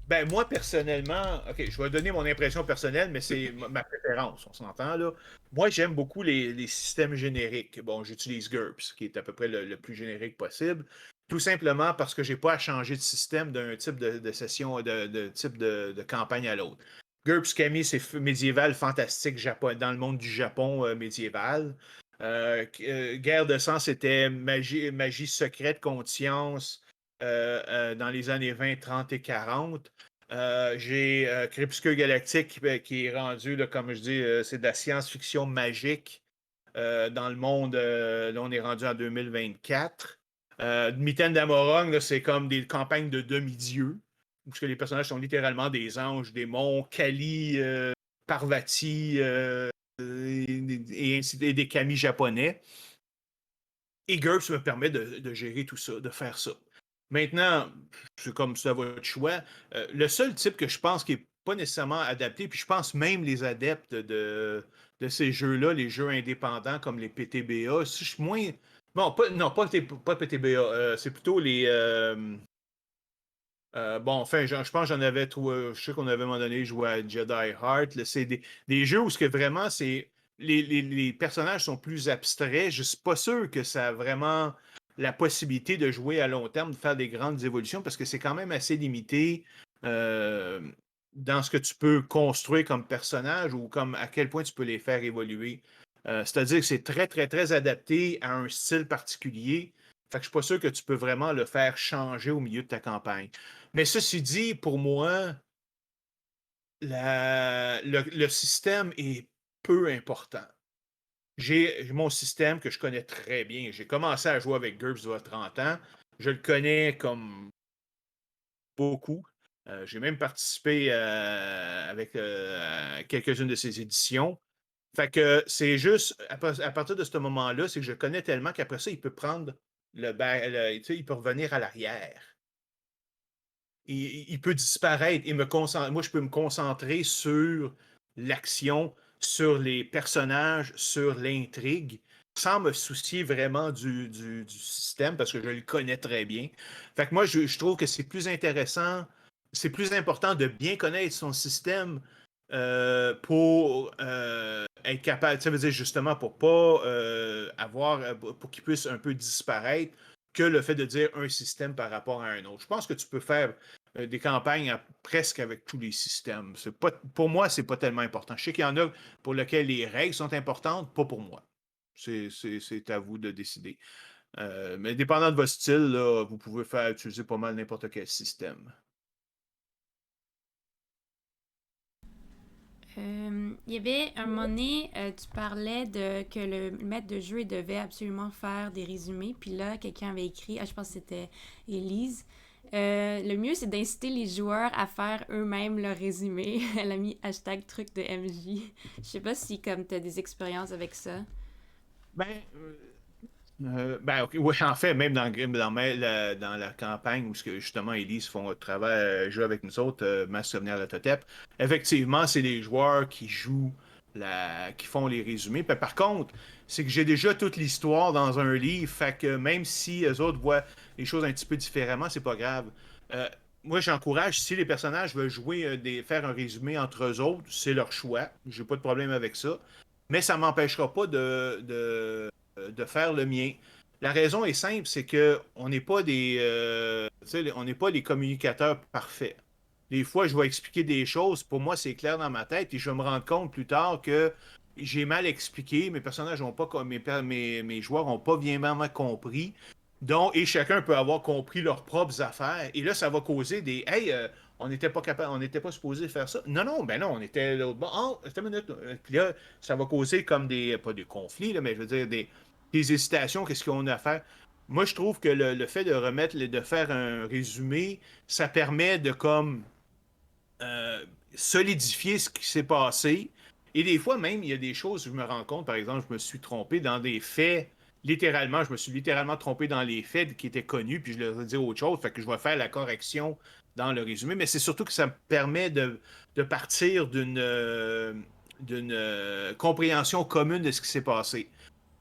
ben moi personnellement, OK, je vais donner mon impression personnelle, mais c'est ma préférence, on s'entend là. Moi, j'aime beaucoup les systèmes génériques. Bon, j'utilise GURPS, qui est à peu près le plus générique possible, tout simplement parce que j'ai pas à changer de système d'un type de session, de type de campagne à l'autre. GURPS Kami, c'est médiéval, fantastique, dans le monde du Japon médiéval. Guerre de sang, c'était magie secrète, conscience dans les années 20, 30 et 40. J'ai Crépuscule Galactique qui est rendu, là, comme je dis, c'est de la science-fiction magique dans le monde. Là, on est rendu en 2024. Mitten d'Amorung, là, c'est comme des campagnes de demi-dieux, où les personnages sont littéralement des anges, démons, Kali, Parvati, et des kamis japonais. Et GURPS me permet de gérer tout ça, de faire ça. Maintenant, c'est comme ça votre choix. Le seul type que je pense qui n'est pas nécessairement adapté, puis je pense même les adeptes de ces jeux-là, les jeux indépendants comme les PTBA, si je suis moins. Bon, non, pas PTBA, c'est plutôt les. Bon, enfin, je pense que j'en avais trouvé. Je sais qu'on avait à un moment donné joué à Jedi Heart. Là, c'est des jeux où ce que vraiment c'est. Les personnages sont plus abstraits. Je suis pas sûr que ça a vraiment la possibilité de jouer à long terme, de faire des grandes évolutions, parce que c'est quand même assez limité euh, dans ce que tu peux construire comme personnage ou comme à quel point tu peux les faire évoluer. C'est-à-dire que c'est très, très, très adapté à un style particulier. Fait que je suis pas sûr que tu peux vraiment le faire changer au milieu de ta campagne. Mais ceci dit, pour moi, le système est peu important. J'ai mon système que je connais très bien. J'ai commencé à jouer avec GURPS il y a 30 ans. Je le connais comme beaucoup. J'ai même participé avec à quelques-unes de ses éditions. Fait que c'est juste, à partir de ce moment-là, c'est que je connais tellement qu'après ça, il peut prendre tu sais, il peut revenir à l'arrière. Il peut disparaître et moi, je peux me concentrer sur l'action, sur les personnages, sur l'intrigue, sans me soucier vraiment du système parce que je le connais très bien. Fait que moi, je trouve que c'est plus intéressant, c'est plus important de bien connaître son système pour être capable, ça veut dire justement pour pas pour qu'il puisse un peu disparaître que le fait de dire un système par rapport à un autre. Je pense que tu peux faire des campagnes presque avec tous les systèmes. Pour moi, c'est pas tellement important. Je sais qu'il y en a pour lesquels les règles sont importantes, pas pour moi. C'est à vous de décider. Mais dépendant de votre style, là, vous pouvez utiliser pas mal n'importe quel système. Il y avait un moment donné, tu parlais de que le maître de jeu il devait absolument faire des résumés. Puis là, quelqu'un avait écrit, je pense que c'était Élise. Le mieux, c'est d'inciter les joueurs à faire eux-mêmes leur résumé. Elle a mis hashtag truc de MJ. Je sais pas si comme tu as des expériences avec ça. Ben, ben, ok, oui, en fait, même dans la campagne où justement Elise font le travail, joue avec nous autres, Mass Souvenir de Totep, effectivement, c'est les joueurs qui jouent qui font les résumés. Puis, par contre, c'est que j'ai déjà toute l'histoire dans un livre, fait que même si eux autres voient les choses un petit peu différemment, c'est pas grave. Euh, Moi, j'encourage, si les personnages veulent jouer, faire un résumé entre eux autres, c'est leur choix. J'ai pas de problème avec ça. Mais ça m'empêchera pas de faire le mien. La raison est simple, c'est que on n'est pas tu sais, on n'est pas les communicateurs parfaits. Des fois, je vais expliquer des choses, pour moi, c'est clair dans ma tête, puis je vais me rendre compte plus tard que j'ai mal expliqué, mes personnages n'ont pas, mes joueurs n'ont pas bien compris. Donc, et chacun peut avoir compris leurs propres affaires. Et là, ça va causer des Hey, on n'était pas capable, on n'était pas supposé faire ça. Non, non, ben non, on était l'autre bord. Oh, attends une minute. Puis là, ça va causer comme pas des conflits, là, mais je veux dire des hésitations, qu'est-ce qu'on a à faire. Moi, je trouve que le fait de de faire un résumé, ça permet de comme solidifier ce qui s'est passé. Et des fois, même, il y a des choses, je me rends compte, par exemple, je me suis trompé dans des faits. Littéralement, je me suis littéralement trompé dans les faits qui étaient connus, puis je leur ai dit autre chose. Fait que je vais faire la correction dans le résumé. Mais c'est surtout que ça me permet de partir d'une compréhension commune de ce qui s'est passé.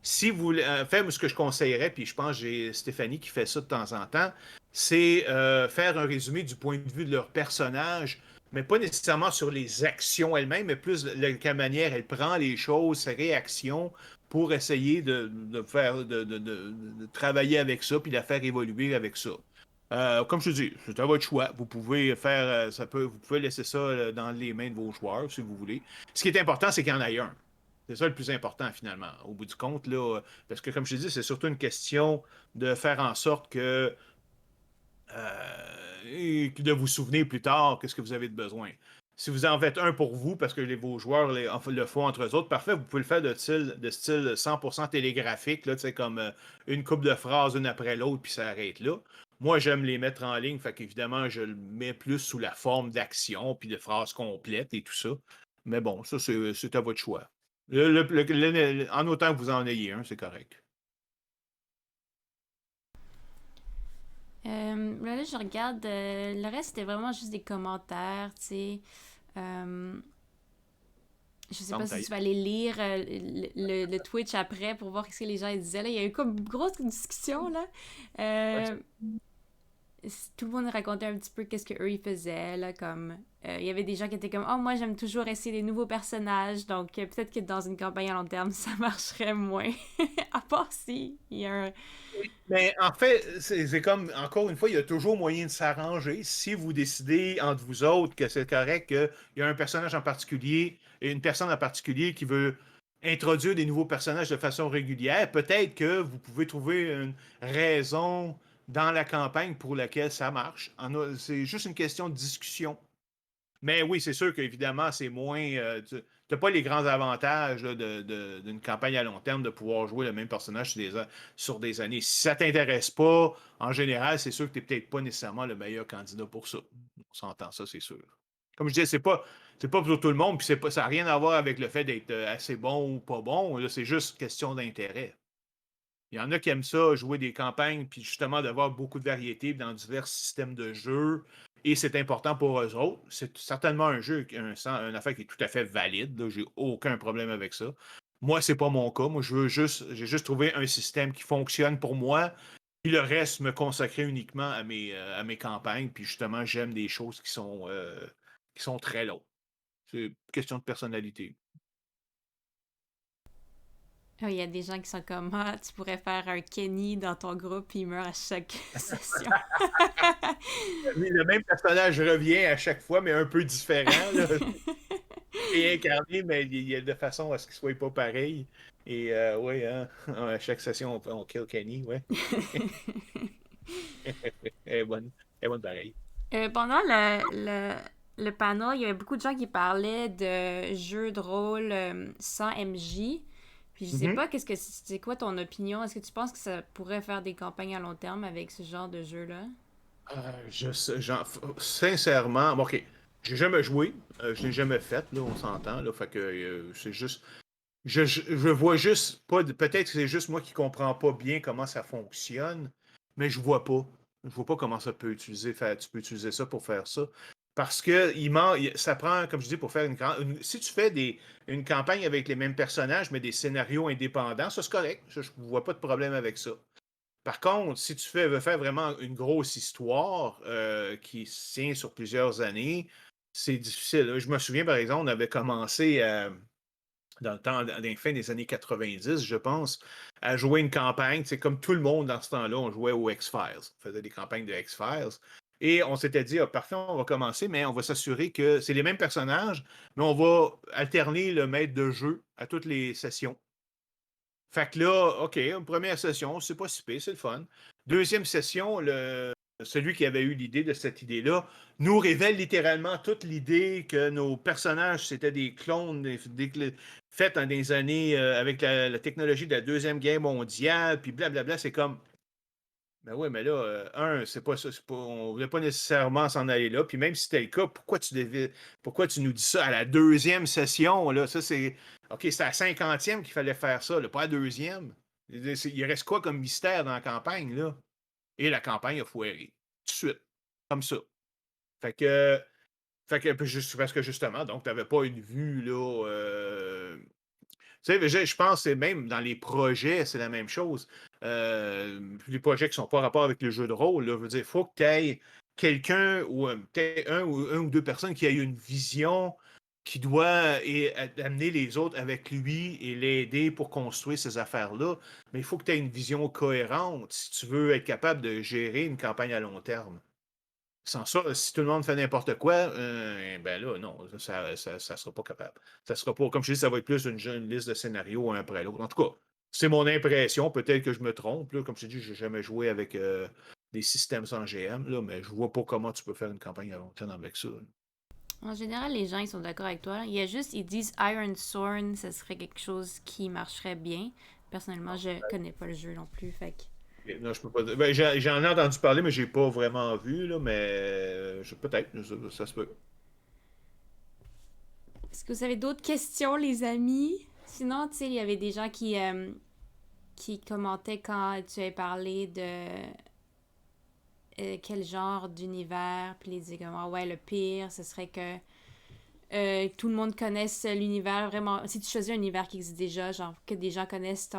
Si vous faites ce que je conseillerais, puis je pense que j'ai Stéphanie qui fait ça de temps en temps, c'est faire un résumé du point de vue de leur personnage, mais pas nécessairement sur les actions elles-mêmes, mais plus de quelle manière elle prend les choses, ses réactions, pour essayer de travailler avec ça, puis de la faire évoluer avec ça. Comme je te dis, c'est à votre choix. Vous pouvez faire vous pouvez laisser ça dans les mains de vos joueurs si vous voulez. Ce qui est important, c'est qu'il y en ait un. C'est ça le plus important finalement, au bout du compte, là, parce que comme je te dis, c'est surtout une question de faire en sorte de vous souvenir plus tard qu'est-ce que vous avez de besoin. Si vous en faites un pour vous, parce que vos joueurs le font entre eux autres, parfait, vous pouvez le faire de style 100% télégraphique, là, comme une couple de phrases une après l'autre, puis ça arrête là. Moi, j'aime les mettre en ligne, fait qu'évidemment, je le mets plus sous la forme d'action, puis de phrases complètes et tout ça. Mais bon, ça, c'est à votre choix. En autant que vous en ayez un, c'est correct. Là, je regarde. Le reste, c'était vraiment juste des commentaires, tu sais. Euh, je sais pas Ferme si ta tu vas aller lire le Twitch après pour voir ce que les gens ils disaient. Là, il y a eu comme une grosse discussion, là. gueule. Euh, Tout le monde racontait un petit peu qu'est-ce qu'eux ils faisaient, là, comme... Il y avait des gens qui étaient comme « Oh, moi, j'aime toujours essayer des nouveaux personnages, donc peut-être que dans une campagne à long terme, ça marcherait moins. » À part si il y a un... Mais en fait, c'est comme, encore une fois, il y a toujours moyen de s'arranger. Si vous décidez entre vous autres que c'est correct, qu'il y a un personnage en particulier, et une personne en particulier qui veut introduire des nouveaux personnages de façon régulière, peut-être que vous pouvez trouver une raison dans la campagne pour laquelle ça marche. C'est juste une question de discussion. Mais oui, c'est sûr qu'évidemment, c'est moins. Tu n'as pas les grands avantages là, d'une campagne à long terme de pouvoir jouer le même personnage sur des années. Si ça ne t'intéresse pas, en général, c'est sûr que tu n'es peut-être pas nécessairement le meilleur candidat pour ça. On s'entend ça, c'est sûr. Comme je disais, c'est pas pour tout le monde, puis ça n'a rien à voir avec le fait d'être assez bon ou pas bon. Là, c'est juste question d'intérêt. Il y en a qui aiment ça, jouer des campagnes, puis justement d'avoir beaucoup de variété dans divers systèmes de jeux. Et c'est important pour eux autres. C'est certainement un jeu, une affaire qui est tout à fait valide. Là. J'ai aucun problème avec ça. Moi, c'est pas mon cas. Moi, j'ai juste trouvé un système qui fonctionne pour moi. Puis le reste, me consacrer uniquement à mes campagnes. Puis justement, j'aime des choses qui sont très longues. C'est une question de personnalité. Oh, il y a des gens qui sont comme ah, tu pourrais faire un Kenny dans ton groupe puis il meurt à chaque session. Oui, le même personnage revient à chaque fois, mais un peu différent. Là. Et incarné, mais il y a de façon à ce qu'il soit pas pareil. Et oui, hein, à chaque session, on kill Kenny, ouais. Elle est bonne. Elle est bonne pareil. Pendant le panel, il y avait beaucoup de gens qui parlaient de jeux de rôle sans MJ. Puis je sais Mhm. pas, c'est quoi ton opinion? Est-ce que tu penses que ça pourrait faire des campagnes à long terme avec ce genre de jeu-là? Sincèrement, bon, ok, j'ai jamais joué, je l'ai jamais fait, là, on s'entend, là, fait que c'est juste, je vois juste pas, peut-être que c'est juste moi qui comprends pas bien comment ça fonctionne, mais je vois pas comment ça peut tu peux utiliser ça pour faire ça. Parce que ça prend, comme je dis, pour faire si tu fais une campagne avec les mêmes personnages, mais des scénarios indépendants, ça c'est correct. Je ne vois pas de problème avec ça. Par contre, si tu veux faire vraiment une grosse histoire qui se tient sur plusieurs années, c'est difficile. Je me souviens, par exemple, on avait commencé dans le temps, dans les fins des années 90, je pense, à jouer une campagne. C'est comme tout le monde dans ce temps-là, on jouait aux X-Files. On faisait des campagnes de X-Files. Et on s'était dit, ah, parfait, on va commencer, mais on va s'assurer que c'est les mêmes personnages, mais on va alterner le maître de jeu à toutes les sessions. Fait que là, OK, une première session, c'est pas si pire, c'est le fun. Deuxième session, celui qui avait eu l'idée de cette idée-là nous révèle littéralement toute l'idée que nos personnages, c'était des clones faits dans des années avec la technologie de la Deuxième Guerre mondiale, puis blablabla. C'est comme, ben oui, mais là, c'est pas ça, on ne voulait pas nécessairement s'en aller là. Puis même si c'était le cas, pourquoi tu nous dis ça à la deuxième session, là? Ça, c'est. OK, c'est à la 50e qu'il fallait faire ça, là, pas à la deuxième. Il reste quoi comme mystère dans la campagne, là? Et la campagne a foiré. Tout de suite. Comme ça. Fait que. Parce que justement, donc, tu n'avais pas une vue, là. Tu sais, je pense que c'est même dans les projets, c'est la même chose. Les projets qui sont pas en rapport avec le jeu de rôle, là, veut dire, il faut que tu aies quelqu'un ou peut-être un ou deux personnes qui aient une vision qui doit amener les autres avec lui et l'aider pour construire ces affaires-là. Mais il faut que tu aies une vision cohérente si tu veux être capable de gérer une campagne à long terme. Sans ça, si tout le monde fait n'importe quoi, ben là, non, ça sera pas capable. Ça sera pas, comme je dis, ça va être plus une liste de scénarios un après l'autre. En tout cas, c'est mon impression. Peut-être que je me trompe. Là. Comme je te dis, j'ai jamais joué avec des systèmes sans GM, là, mais je vois pas comment tu peux faire une campagne à long terme avec ça. Là. En général, les gens ils sont d'accord avec toi. Il y a juste, ils disent Iron Sword, ça serait quelque chose qui marcherait bien. Personnellement, je connais pas le jeu non plus, fait que... Non, je peux pas dire. Ben, j'en ai entendu parler, mais j'ai pas vraiment vu, là, mais peut-être, ça se peut. Est-ce que vous avez d'autres questions, les amis? Sinon, tu sais, il y avait des gens qui commentaient quand tu avais parlé de quel genre d'univers, puis ils disaient comme, ah ouais, le pire, ce serait que tout le monde connaisse l'univers vraiment. Si tu choisis un univers qui existe déjà, genre que des gens connaissent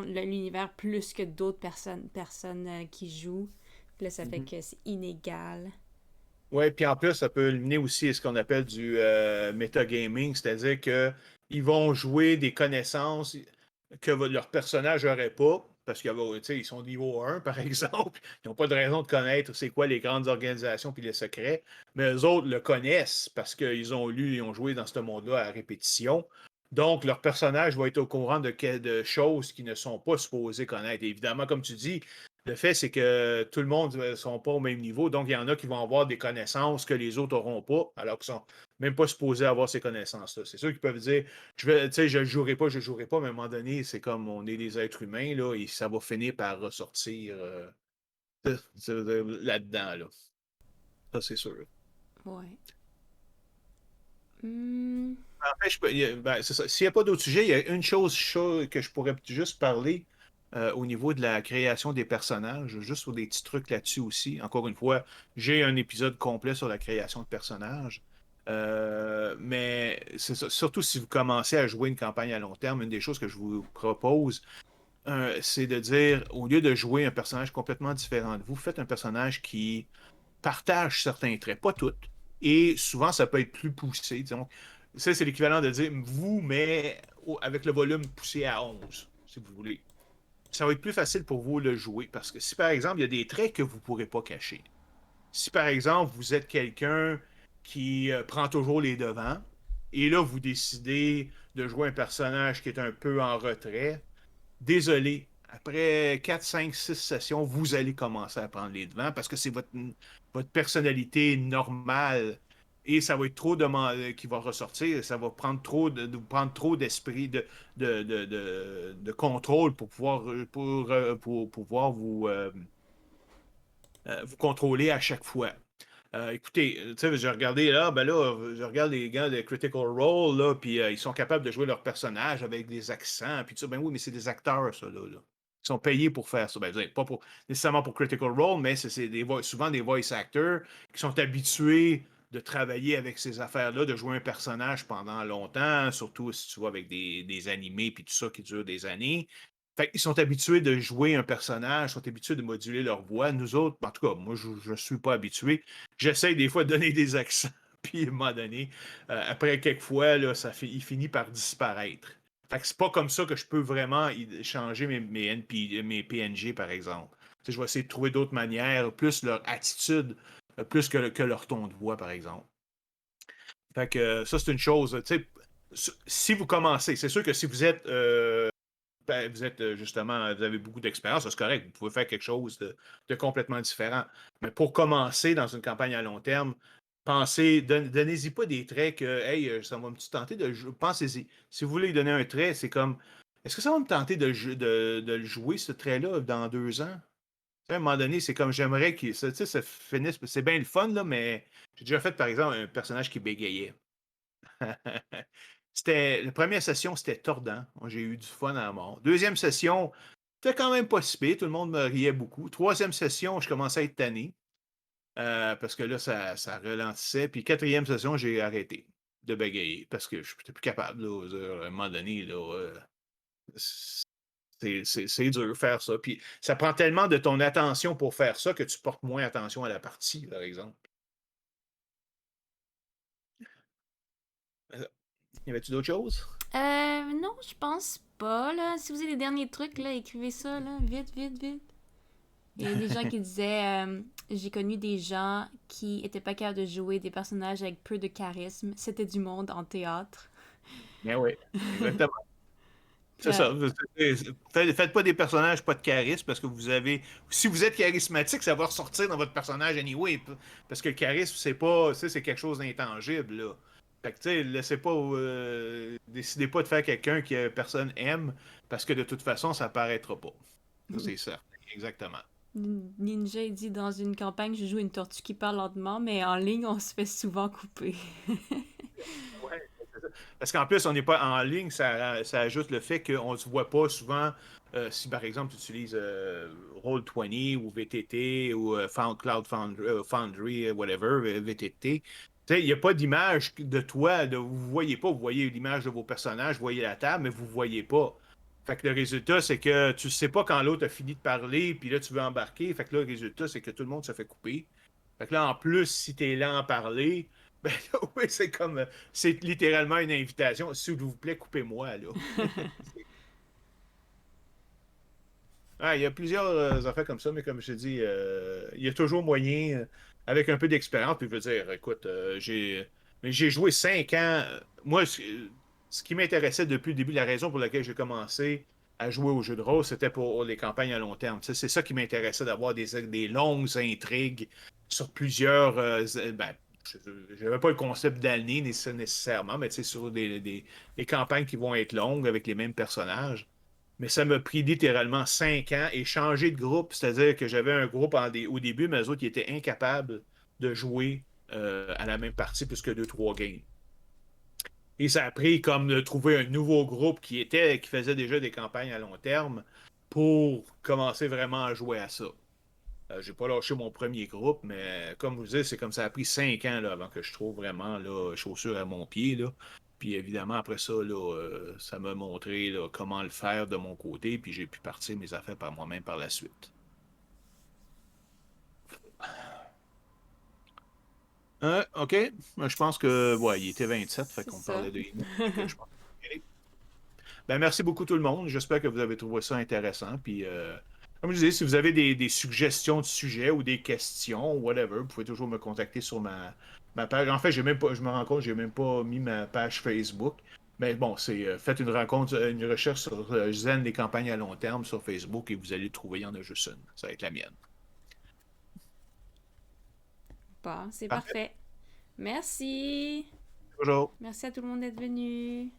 l'univers plus que d'autres personnes qui jouent, là, ça fait que c'est inégal. Oui, puis en plus, ça peut éliminer aussi ce qu'on appelle du metagaming, c'est-à-dire qu'ils vont jouer des connaissances que leur personnage n'aurait pas, parce qu'ils sont niveau 1, par exemple. Ils n'ont pas de raison de connaître c'est quoi les grandes organisations puis les secrets, mais eux autres le connaissent parce qu'ils ont lu et ont joué dans ce monde-là à répétition. Donc, leur personnage va être au courant de choses qu'ils ne sont pas supposés connaître. Et évidemment, comme tu dis, le fait, c'est que tout le monde ne sont pas au même niveau. Donc, il y en a qui vont avoir des connaissances que les autres n'auront pas, alors qu'ils ne sont même pas supposés avoir ces connaissances-là. C'est sûr qu'ils peuvent dire, je ne jouerai pas, je ne jouerai pas, mais à un moment donné, c'est comme on est des êtres humains, là, et ça va finir par ressortir là-dedans. Là. Ça, c'est sûr. Ouais. Hmm. En fait, c'est ça. S'il n'y a pas d'autres sujets, il y a une chose que je pourrais juste parler au niveau de la création des personnages, juste sur des petits trucs là-dessus aussi. Encore une fois, j'ai un épisode complet sur la création de personnages. Mais c'est ça. Surtout si vous commencez à jouer une campagne à long terme, une des choses que je vous propose, c'est de dire, au lieu de jouer un personnage complètement différent de vous, faites un personnage qui partage certains traits, pas toutes. Et souvent, ça peut être plus poussé. Disons. Ça, c'est l'équivalent de dire vous, mais avec le volume poussé à 11, si vous voulez. Ça va être plus facile pour vous le jouer. Parce que si, par exemple, il y a des traits que vous ne pourrez pas cacher. Si, par exemple, vous êtes quelqu'un qui prend toujours les devants, et là, vous décidez de jouer un personnage qui est un peu en retrait, désolé, après 4, 5, 6 sessions, vous allez commencer à prendre les devants parce que c'est votre personnalité normale et ça va être trop qui va ressortir. Ça va prendre prendre trop d'esprit, de contrôle pour pour pouvoir vous contrôler à chaque fois. Écoutez, tu sais, j'ai regardé là, ben là, je regarde les gars de Critical Role, là, puis ils sont capables de jouer leur personnage avec des accents, puis tout ça. Ben oui, mais c'est des acteurs, ça, là. Ils sont payés pour faire ça. Ben, pas nécessairement pour Critical Role, mais c'est souvent des voice actors qui sont habitués de travailler avec ces affaires-là, de jouer un personnage pendant longtemps, surtout si tu vois avec des animés puis tout ça qui dure des années. Fait qu'ils sont habitués de jouer un personnage, sont habitués de moduler leur voix. Nous autres, en tout cas, moi, je ne suis pas habitué. J'essaie des fois de donner des accents, puis à un moment donné, après quelques fois, là, il finit par disparaître. Fait que c'est pas comme ça que je peux vraiment changer mes PNG, par exemple. Tu sais, je vais essayer de trouver d'autres manières, plus leur attitude, plus que leur ton de voix, par exemple. Fait que ça, c'est une chose. Tu sais, si vous commencez, c'est sûr que si vous êtes justement, vous avez beaucoup d'expérience, c'est correct, vous pouvez faire quelque chose de complètement différent. Mais pour commencer dans une campagne à long terme, donnez-y pas des traits que, hey, ça va me tenter de jouer. Pensez-y. Si vous voulez lui donner un trait, c'est comme, est-ce que ça va me tenter de le jouer, ce trait-là, dans 2 ans? Tu sais, à un moment donné, c'est comme j'aimerais que ça finisse. C'est bien le fun, là, mais j'ai déjà fait, par exemple, un personnage qui bégayait. La première session, c'était tordant. Moi, j'ai eu du fun à la mort. Deuxième session, c'était quand même pas si pire. Tout le monde me riait beaucoup. Troisième session, je commençais à être tanné. Parce que là, ça ralentissait. Puis quatrième session, j'ai arrêté de bégayer parce que je n'étais plus capable. Là, à un moment donné, là, c'est dur de faire ça. Puis ça prend tellement de ton attention pour faire ça que tu portes moins attention à la partie, par exemple. Y avait-tu d'autres choses? Non, je pense pas, là. Si vous avez des derniers trucs, là, écrivez ça, là. Vite, vite, vite. Il y a des gens qui disaient j'ai connu des gens qui étaient pas capables de jouer des personnages avec peu de charisme. C'était du monde en théâtre. Ben oui, exactement. C'est Euh, ça. Faites pas des personnages pas de charisme parce que vous avez. Si vous êtes charismatique, ça va ressortir dans votre personnage anyway. Parce que le charisme, c'est pas. C'est quelque chose d'intangible, là. Fait que, tu sais, laissez pas. Décidez pas de faire quelqu'un que personne aime parce que de toute façon, ça paraîtra pas. Ça, c'est certain. Exactement. Ninja il dit dans une campagne, je joue une tortue qui parle lentement, mais en ligne, on se fait souvent couper. Ouais, c'est ça. Parce qu'en plus, on n'est pas en ligne, ça ajoute le fait qu'on ne se voit pas souvent. Si par exemple tu utilises Roll20 ou VTT ou Cloud Foundry, whatever, VTT, tu sais, il n'y a pas d'image de toi, vous ne voyez pas, vous voyez l'image de vos personnages, vous voyez la table, mais vous ne voyez pas. Fait que le résultat, c'est que tu ne sais pas quand l'autre a fini de parler, puis là, tu veux embarquer. Fait que là, le résultat, c'est que tout le monde se fait couper. Fait que là, en plus, si tu es lent à parler, ben là, oui, c'est littéralement une invitation. S'il vous plaît, coupez-moi, là. Ah, il y a plusieurs affaires comme ça, mais comme je te dis, il y a toujours moyen, avec un peu d'expérience, puis je veux dire, écoute, j'ai joué 5 ans. Moi, ce qui m'intéressait depuis le début, la raison pour laquelle j'ai commencé à jouer aux jeux de rôle, c'était pour les campagnes à long terme. Tu sais, c'est ça qui m'intéressait, d'avoir des longues intrigues sur plusieurs. Ben, je n'avais pas le concept d'année nécessairement, mais tu sais, sur des campagnes qui vont être longues avec les mêmes personnages. Mais ça m'a pris littéralement 5 ans et changer de groupe, c'est-à-dire que j'avais un groupe au début, mais eux autres, ils étaient incapables de jouer à la même partie plus que 2, 3 games. Et ça a pris comme de trouver un nouveau groupe qui faisait déjà des campagnes à long terme pour commencer vraiment à jouer à ça. J'ai pas lâché mon premier groupe, mais comme vous dites, c'est comme ça a pris 5 ans là, avant que je trouve vraiment là, chaussure à mon pied. Là. Puis évidemment, après ça, là, ça m'a montré là, comment le faire de mon côté, puis j'ai pu partir mes affaires par moi-même par la suite. OK. Je pense que ouais, il était 27, fait C'est qu'on ça. parlait de fait que je pense. Ben, merci beaucoup tout le monde. J'espère que vous avez trouvé ça intéressant. Puis, comme je disais, si vous avez des suggestions de sujets ou des questions, whatever, vous pouvez toujours me contacter sur ma page. En fait, j'ai même pas, je me rends compte, j'ai même pas mis ma page Facebook. Mais bon, faites une rencontre, une recherche sur Zen des campagnes à long terme sur Facebook et vous allez le trouver, il y en a juste une. Ça va être la mienne. Bon, c'est Parfait. parfait. Merci. Bonjour. Merci à tout le monde d'être venu.